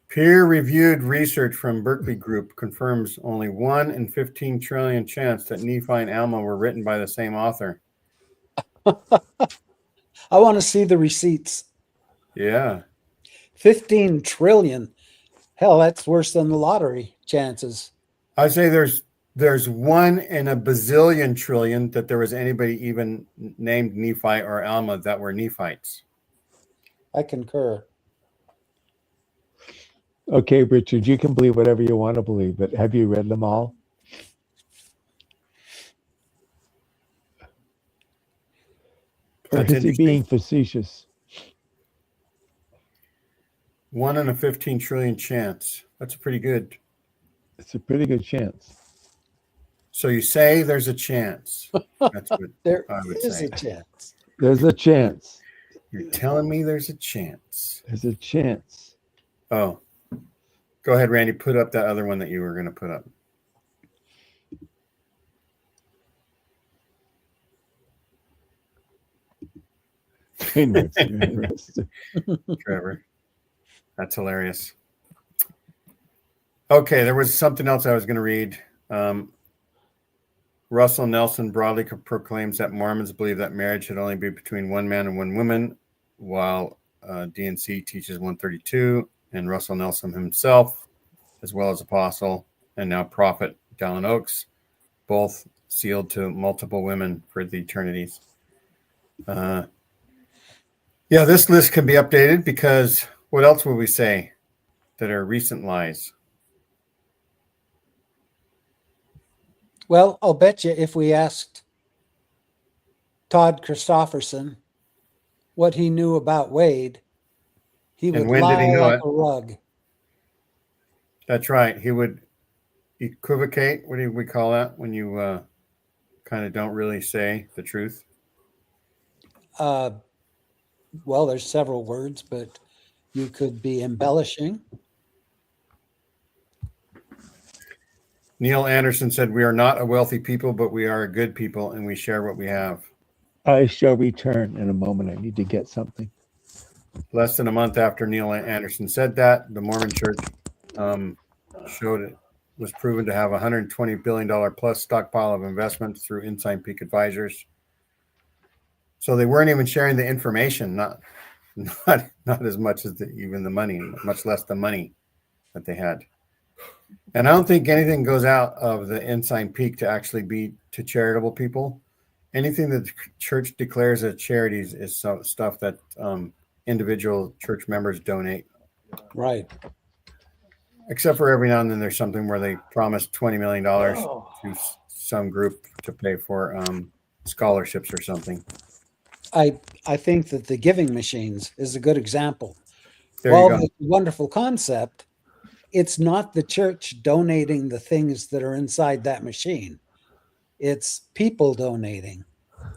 Peer-reviewed research from Berkeley Group confirms only 1 in 15 trillion chance that Nephi and Alma were written by the same author. I want to see the receipts. Yeah. 15 trillion. Hell, that's worse than the lottery chances. I'd say there's 1 in a bazillion trillion that there was anybody even named Nephi or Alma that were Nephites. I concur. Okay, Richard, you can believe whatever you want to believe, but have you read them all? Or That's is he being facetious? 1 in a 15 trillion chance. That's pretty good. It's a pretty good chance. So you say there's a chance. That's what There I would is say. a chance. There's a chance. You're telling me there's a chance. There's a chance. Oh, go ahead, Randy. Put up that other one that you were going to put up. Interesting. Trevor. That's hilarious. Okay, there was something else I was going to read. Russell Nelson broadly proclaims that Mormons believe that marriage should only be between one man and one woman, while DNC teaches 132, and Russell Nelson himself, as well as apostle and now prophet Dallin Oaks, both sealed to multiple women for the eternities. Yeah, this list can be updated because what else would we say that are recent lies? Well, I'll bet you if we asked Todd Christofferson what he knew about Wade, he And would when did he lie know like it? a rug. That's right. He would equivocate. What do we call that when you kind of don't really say the truth? Well, there's several words, but you could be embellishing. Neil Anderson said, "We are not a wealthy people, but we are a good people, and we share what we have." I shall return in a moment. I need to get something. Less than a month after Neil Anderson said that, the Mormon Church showed it was proven to have $120 billion plus stockpile of investments through Ensign Peak Advisors. So they weren't even sharing the information, not as much as even the money, much less the money that they had. And I don't think anything goes out of the Ensign Peak to actually be to charitable people. Anything that the church declares as charities is stuff that individual church members donate. Right. Except for every now and then there's something where they promise $20 million to some group to pay for scholarships or something. I think that the giving machines is a good example. There you While go. it's a wonderful concept, it's not the church donating the things that are inside that machine. It's people donating.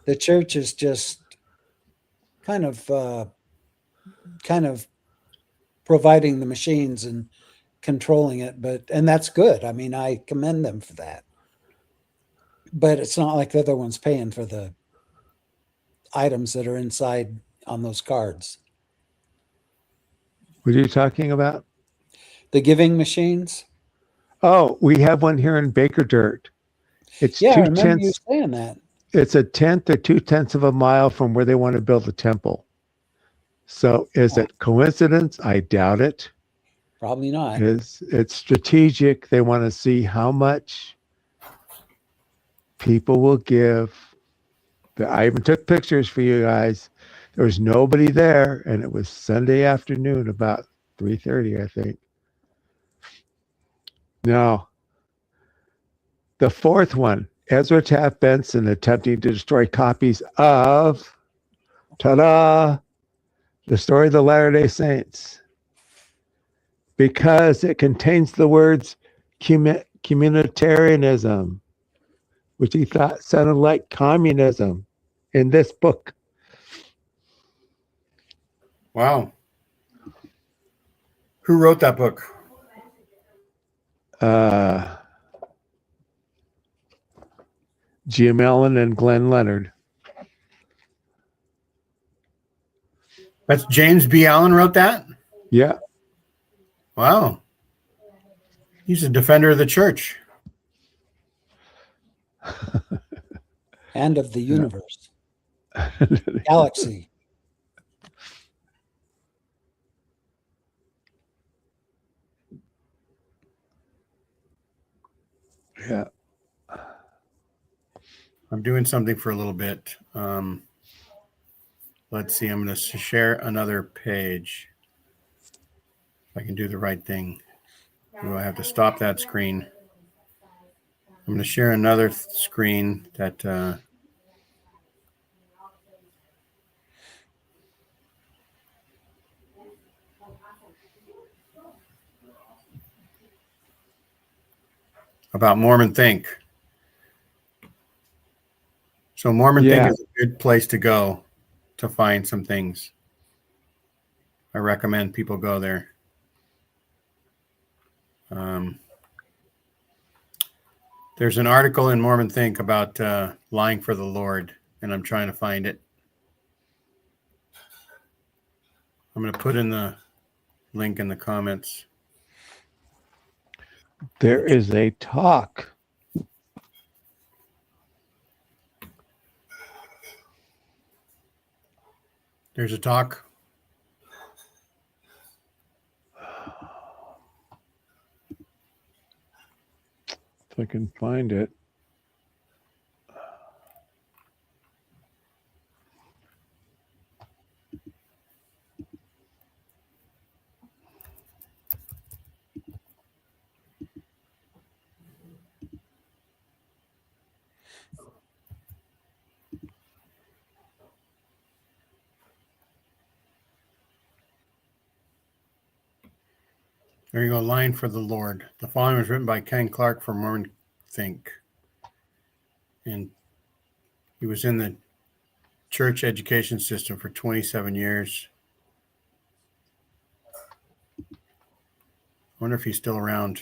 The church is just kind of providing the machines and controlling it, and that's good. I mean, I commend them for that. But it's not like the other one's paying for the items that are inside on those cards. What are you talking about? The giving machines. Oh, we have one here in Baker Dirt. It's Yeah, I two remember you tenths. saying that. It's a tenth or 2/10 of a mile from where they want to build a temple. So is it coincidence? I doubt it. Probably not. It's strategic. They want to see how much people will give. I even took pictures for you guys. There was nobody there, and it was Sunday afternoon, about 3:30, I think. Now, the fourth one, Ezra Taft Benson attempting to destroy copies of, ta-da, the Story of the Latter-day Saints, because it contains the words communitarianism, which he thought sounded like communism in this book. Wow. Who wrote that book? Jim Allen and Glenn Leonard. That's James B. Allen wrote that? Yeah. Wow. He's a defender of the church. And of the universe. Galaxy. Yeah. I'm doing something for a little bit. Let's see. I'm going to share another page. If I can do the right thing. Do I have to stop that screen? I'm going to share another screen that about Mormon Think. So Mormon Think Yeah. is a good place to go to find some things. I recommend people go there. There's an article in Mormon Think about lying for the Lord, and I'm trying to find it. I'm going to put in the link in the comments. There is a talk. There's a talk. If I can find it. There you go, Lying for the Lord. The following was written by Ken Clark from Mormon Think. And he was in the church education system for 27 years. I wonder if he's still around.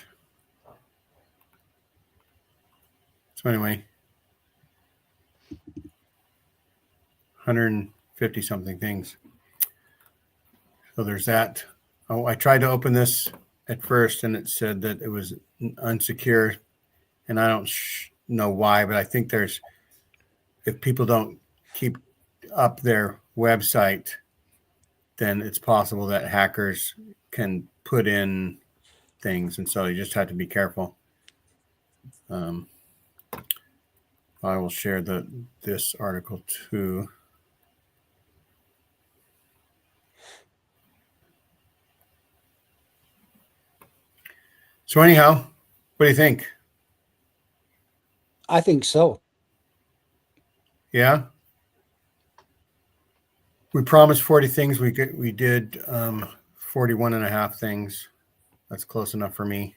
So anyway, 150 something things. So there's that. Oh, I tried to open this at first and it said that it was unsecure, and I don't know why, but I think there's, if people don't keep up their website, then it's possible that hackers can put in things, and so you just have to be careful. I will share this article too. So anyhow, what do you think? I think so. Yeah. We promised 40 things. We did 41 and a half things. That's close enough for me.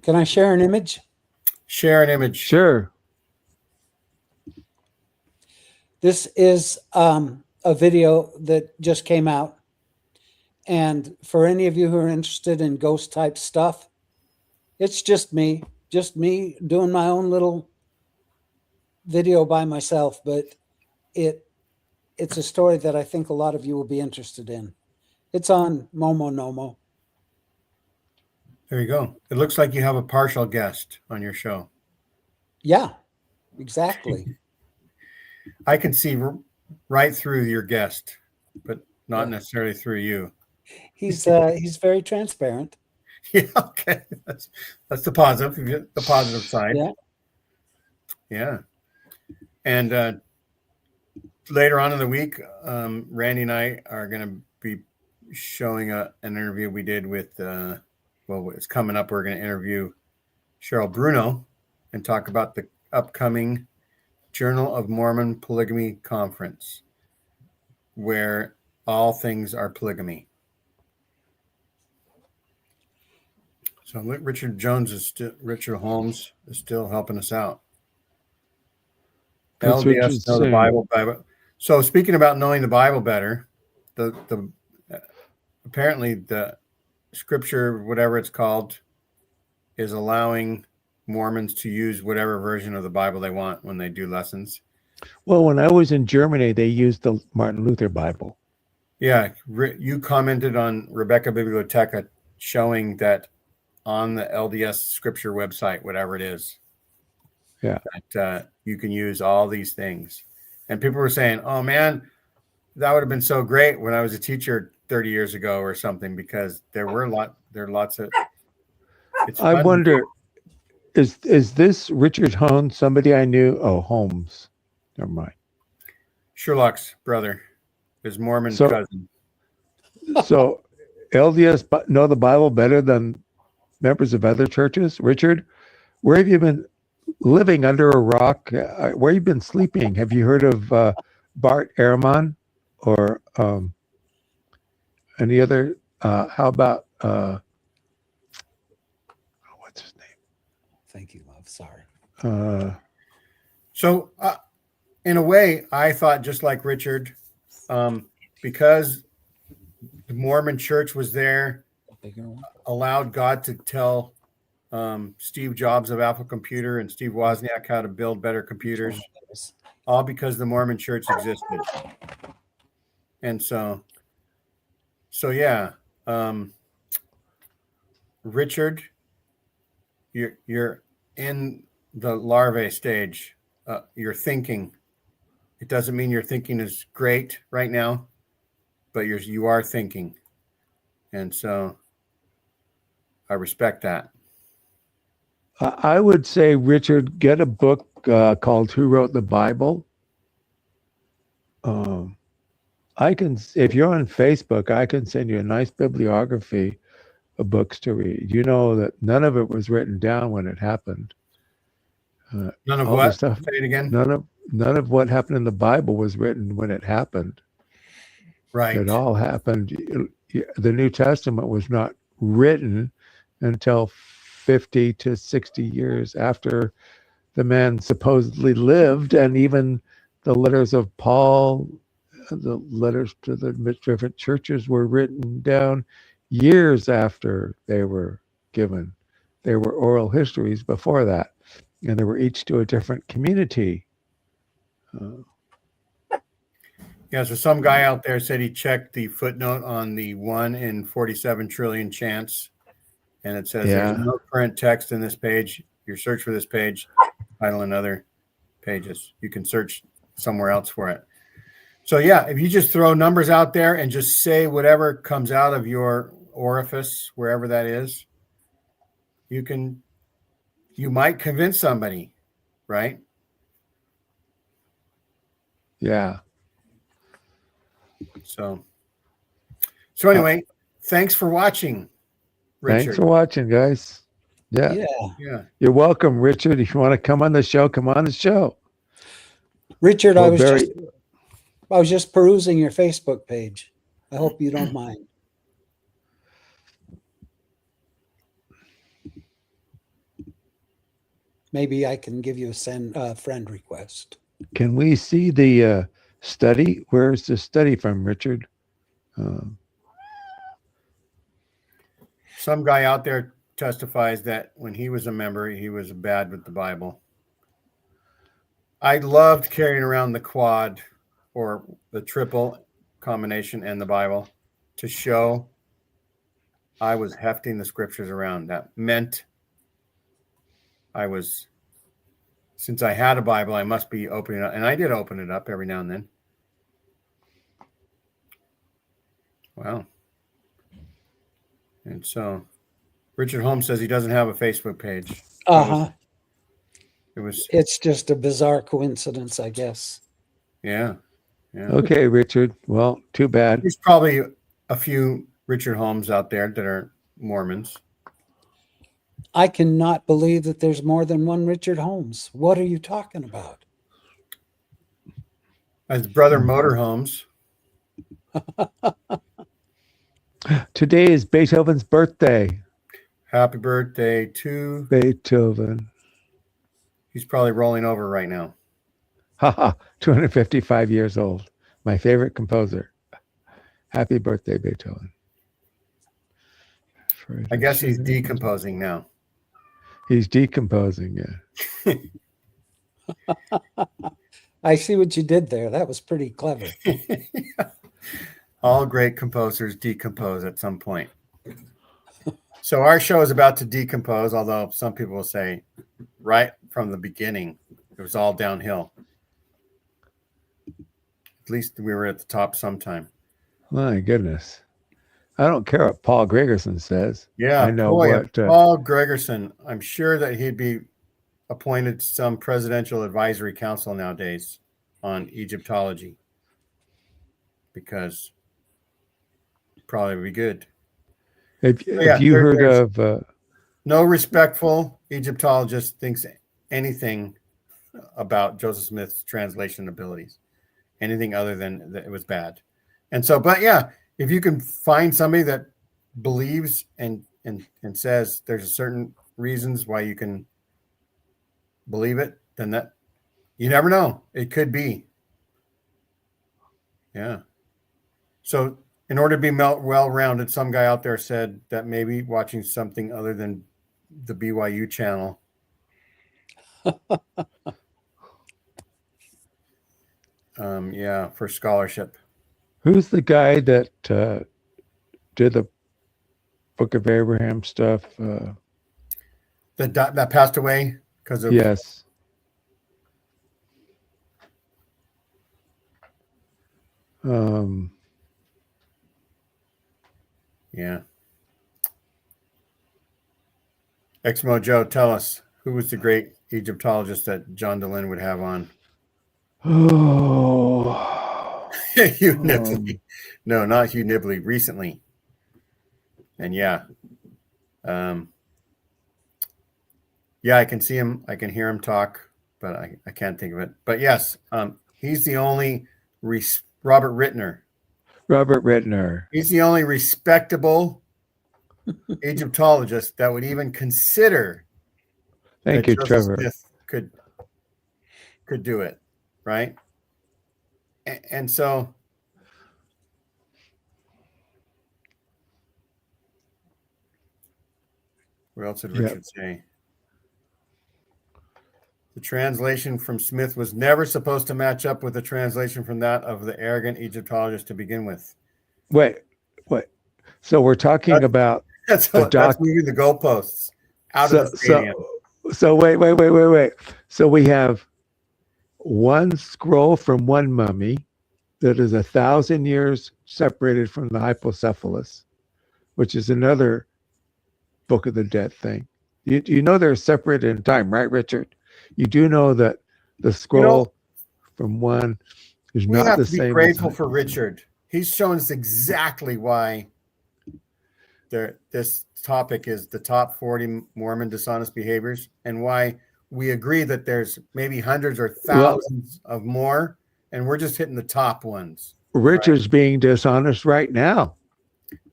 Can I share an image? Share an image. Sure. This is a video that just came out. And for any of you who are interested in ghost type stuff, it's just me doing my own little video by myself. But it's a story that I think a lot of you will be interested in. It's on Momo Nomo. There you go. It looks like you have a partial guest on your show. Yeah, exactly. I can see right through your guest, but not necessarily through you. He's very transparent. Yeah, okay. That's the positive side. Yeah. Yeah. And later on in the week, Randy and I are going to be showing an interview we did with, it's coming up. We're going to interview Cheryl Bruno and talk about the upcoming Journal of Mormon Polygamy Conference, where all things are polygamy. So Richard Holmes is still helping us out. That's what LDS know the Bible. So speaking about knowing the Bible better, the apparently the scripture, whatever it's called, is allowing Mormons to use whatever version of the Bible they want when they do lessons. Well, when I was in Germany, they used the Martin Luther Bible. Yeah, you commented on Rebecca Biblioteca showing that on the LDS scripture website, whatever it is, that you can use all these things. And people were saying, oh man, that would have been so great when I was a teacher 30 years ago or something, because there are lots of, I wonder, is this Richard Holmes, somebody I knew? Oh, Holmes. Never mind. Sherlock's brother, his Mormon cousin. So LDS know the Bible better than members of other churches? Richard, where have you been living under a rock? Where have you been sleeping? Have you heard of Bart Ehrman or Any other? How about what's his Thank you, love. Sorry. name? So, in a way, I thought just like Richard, because the Mormon Church was there, allowed God to tell Steve Jobs of Apple Computer and Steve Wozniak how to build better computers, all because the Mormon Church existed. And so yeah, Richard, you're in the larvae stage. You're thinking. It doesn't mean your thinking is great right now, but you are thinking, and so I respect that. I would say, Richard, get a book called "Who Wrote the Bible." I can, if you're on Facebook, I can send you a nice bibliography of books to read. You know that none of it was written down when it happened. None of all the what? stuff. Say it again. None of what happened in the Bible was written when it happened. Right. It all happened. The New Testament was not written until 50 to 60 years after the man supposedly lived, and even the letters of Paul, the letters to the different churches were written down years after they were given. They were oral histories before that, and they were each to a different community. Yeah, so some guy out there said he checked the footnote on the 1 in 47 trillion chance, and it says there's no current text in this page. You search for this page, title and other pages. You can search somewhere else for it. So yeah, if you just throw numbers out there and just say whatever comes out of your orifice, wherever that is, you might convince somebody, right? Yeah. So anyway, thanks for watching, Richard. Thanks for watching, guys. Yeah. You're welcome, Richard. If you want to come on the show, come on the show. Richard, I was just perusing your Facebook page. I hope you don't mind. Maybe I can give you a friend request. Can we see the study? Where's the study from, Richard? Some guy out there testifies that when he was a member, he was bad with the Bible. I loved carrying around the quad or the triple combination and the Bible to show I was hefting the scriptures around. That meant since I had a Bible, I must be opening it up. And I did open it up every now and then. Wow. And so Richard Holmes says he doesn't have a Facebook page. It's just a bizarre coincidence, I guess. Yeah. Okay, Richard. Well, too bad. There's probably a few Richard Holmes out there that are Mormons. I cannot believe that there's more than one Richard Holmes. What are you talking about? As brother Motor Holmes. Today is Beethoven's birthday. Happy birthday to Beethoven. He's probably rolling over right now. 255 years old. My favorite composer. Happy birthday, Beethoven. I guess he's decomposing now. He's decomposing, yeah. I see what you did there. That was pretty clever. All great composers decompose at some point. So our show is about to decompose, although some people will say right from the beginning, it was all downhill. At least we were at the top sometime. My goodness. I don't care what Paul Gregerson says. Yeah, I know Paul Gregerson. I'm sure that he'd be appointed to some presidential advisory council nowadays on Egyptology, because probably would be good. If you heard of no respectful Egyptologist thinks anything about Joseph Smith's translation abilities, anything other than that it was bad. And so, but yeah, if you can find somebody that believes and says there's a certain reasons why you can believe it, then that you never know. It could be. Yeah. So in order to be well-rounded, some guy out there said that maybe watching something other than the BYU channel. Yeah, for scholarship. Who's the guy that did the Book of Abraham stuff? That passed away because of Yes. Yeah. Exmo Joe, tell us, who was the great Egyptologist that John DeLynn would have on? Oh. Hugh Nibley. No, not Hugh Nibley. Recently. And yeah. Yeah, I can see him. I can hear him talk, but I can't think of it. But yes, he's the only Robert Rittner. Robert Rittner. He's the only respectable Egyptologist that would even consider Thank that you, Joseph Trevor. Smith could do it, right? And so what else did Richard say? The translation from Smith was never supposed to match up with the translation from that of the arrogant Egyptologist to begin with. Wait. So we're talking about That's moving the goalposts out of the stadium. So wait. So we have one scroll from one mummy that is 1,000 years separated from the hypocephalus, which is another Book of the Dead thing. You know they're separated in time, right, Richard? You do know that the scroll from one is not the same. We have to be grateful for Richard. He's shown us exactly why this topic is the top 40 Mormon dishonest behaviors, and why we agree that there's maybe hundreds or thousands of more, and we're just hitting the top ones. Richard's being dishonest right now.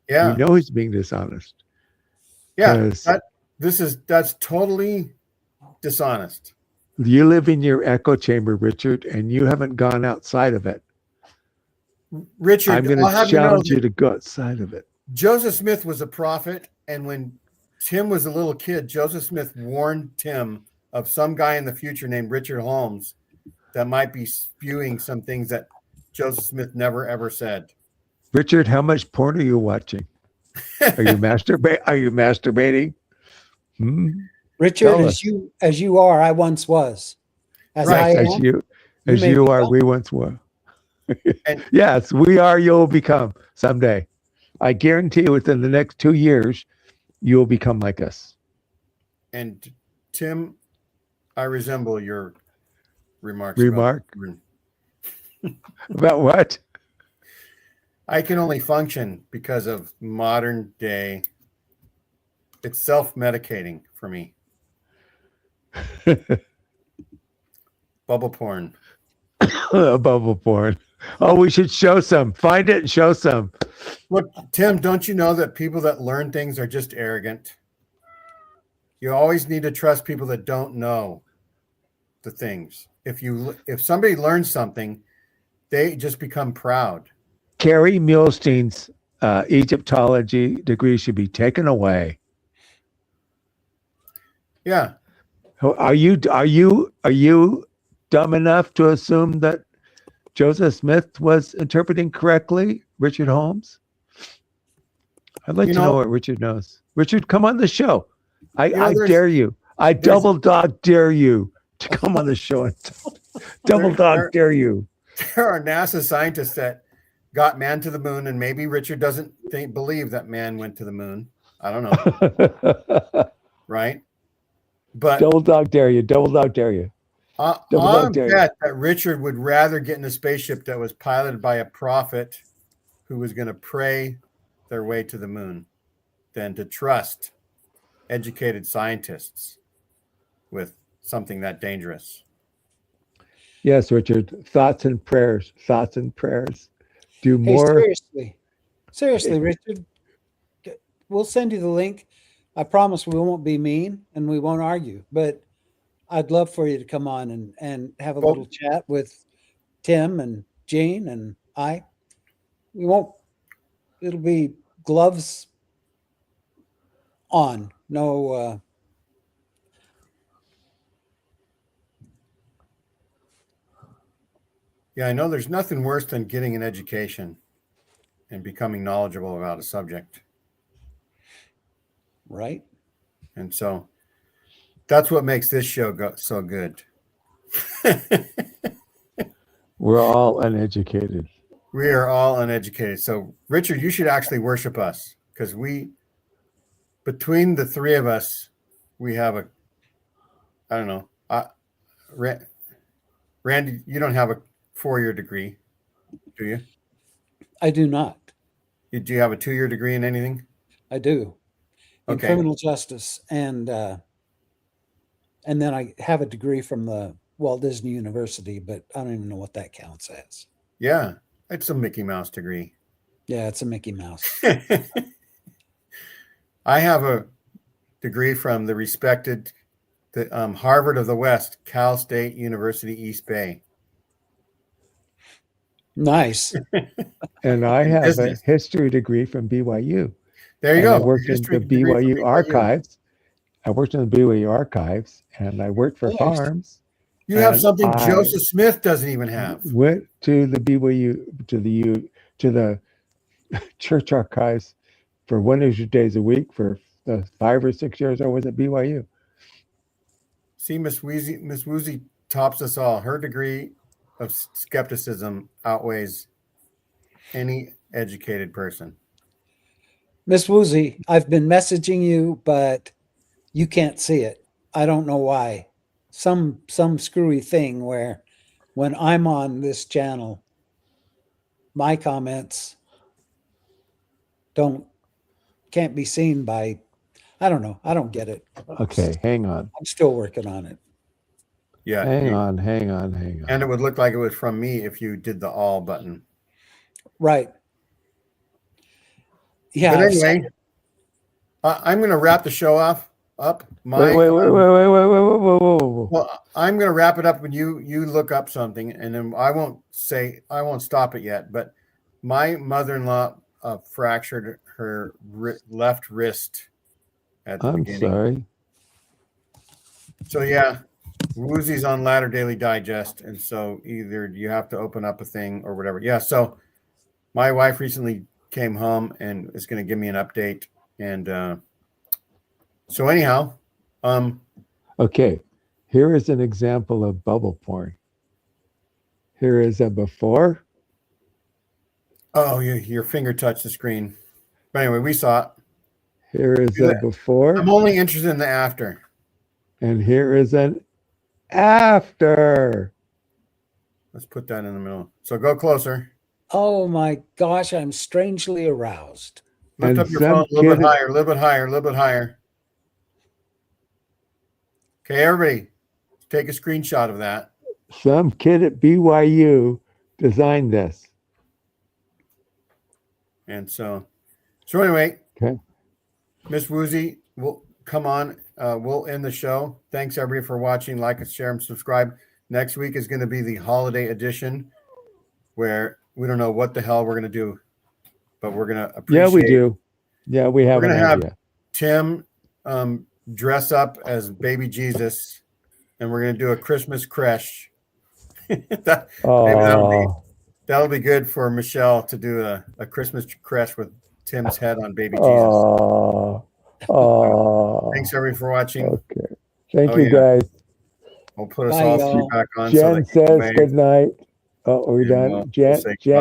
Yeah. You know he's being dishonest. Yeah, that's totally dishonest. You live in your echo chamber, Richard, and you haven't gone outside of it. Richard, I'm going to challenge you to go outside of it. Joseph Smith was a prophet, and when Tim was a little kid, Joseph Smith warned Tim of some guy in the future named Richard Holmes that might be spewing some things that Joseph Smith never ever said. Richard, how much porn are you watching? Are you masturbating? Richard, as you are, I once was. As I am, as you are, we once were. Yes, we are. You'll become someday. I guarantee you, within the next 2 years, you'll become like us. And Tim, I resemble your remarks. About what? I can only function because of modern day. It's self-medicating for me. Bubble porn. Bubble porn. Oh, we should show some. Find it and show some. Look, Tim, don't you know that people that learn things are just arrogant? You always need to trust people that don't know the things. If somebody learns something, they just become proud. Carrie Muhlstein's Egyptology degree should be taken away. Yeah. Are you dumb enough to assume that Joseph Smith was interpreting correctly, Richard Holmes? I'd like to know what Richard knows. Richard, come on the show. I dare you. I double dog dare you to come on the show and double dog dare you. There are NASA scientists that got man to the moon, and maybe Richard doesn't believe that man went to the moon. I don't know. Right? But double dog dare you. Double dog dare you. I'll bet that Richard would rather get in a spaceship that was piloted by a prophet who was going to pray their way to the moon than to trust educated scientists with something that dangerous. Yes, Richard. Thoughts and prayers. Thoughts and prayers. Do more. Hey, Seriously, Richard, we'll send you the link. I promise we won't be mean and we won't argue, but I'd love for you to come on and have a little chat with Tim and Jane and I. We won't, it'll be gloves on. No, Yeah, I know there's nothing worse than getting an education and becoming knowledgeable about a subject. right? And so that's what makes this show go so good. We're all uneducated. We are all uneducated. So, Richard, you should actually worship us because between the three of us, we have I don't know. Randy, you don't have a 4-year degree, do you? I do not. Do you have a 2-year degree in anything? I do. In Okay. criminal justice. And then I have a degree from the Walt Disney University, but I don't even know what that counts as. Yeah, it's a Mickey Mouse degree. Yeah, it's a Mickey Mouse. I have a degree from the respected Harvard of the West, Cal State University, East Bay. Nice. And I have Business. a history degree from BYU. There you And go. I worked in History the degree from BYU archives. I worked in the BYU archives, and I worked for Nice. farms. You have And something I Joseph Smith doesn't even have. Went to the BYU to the church archives for 100 days a week for the 5 or 6 years I was at BYU. See, Miss Woozy tops us all. Her degree of skepticism outweighs any educated person. Miss Woozy, I've been messaging you, but you can't see it. I don't know why. Some screwy thing where when I'm on this channel, my comments can't be seen by, I don't know. I don't get it. Okay, hang on. I'm still working on it. Yeah. Hang on. And it would look like it was from me if you did the all button. Right. Yeah. But anyway, I'm going to wrap the show up. Wait. Well, I'm going to wrap it up when you look up something, and then I won't stop it yet. But my mother-in-law fractured her left wrist at the I'm beginning. sorry. So yeah, Woozy's on Ladder Daily Digest, and so either you have to open up a thing or whatever. Yeah. So my wife recently came home and is going to give me an update, and so anyhow, Okay, here is an example of bubble porn. Here is a before. oh, your finger touched the screen. But anyway, we saw it. Here is a before. I'm only interested in the after. And here is an after. Let's put that in the middle. So go closer. Oh my gosh, I'm strangely aroused. Lift And up your some phone a little bit kid- higher, a little bit higher, a little bit higher. Okay, everybody, take a screenshot of that. Some kid at BYU designed this. And so anyway, Okay. Miss Woozy, we'll come on. We'll end the show. Thanks everybody for watching. Like, share, and subscribe. Next week is going to be the holiday edition, where we don't know what the hell we're going to do, but we're going to appreciate. Yeah, we do. Yeah, we have We're an gonna have idea. Tim dress up as baby Jesus, and we're going to do a Christmas creche. Oh, That'll be good for Michelle to do a Christmas creche with Tim's head on baby Jesus. oh. Thanks everybody for watching. Okay. Thank Oh, you, yeah. guys. We'll put us Bye, all y'all. three back on. Jen they can says wave. good night. Oh, are we And done? we'll Jen, say Jen.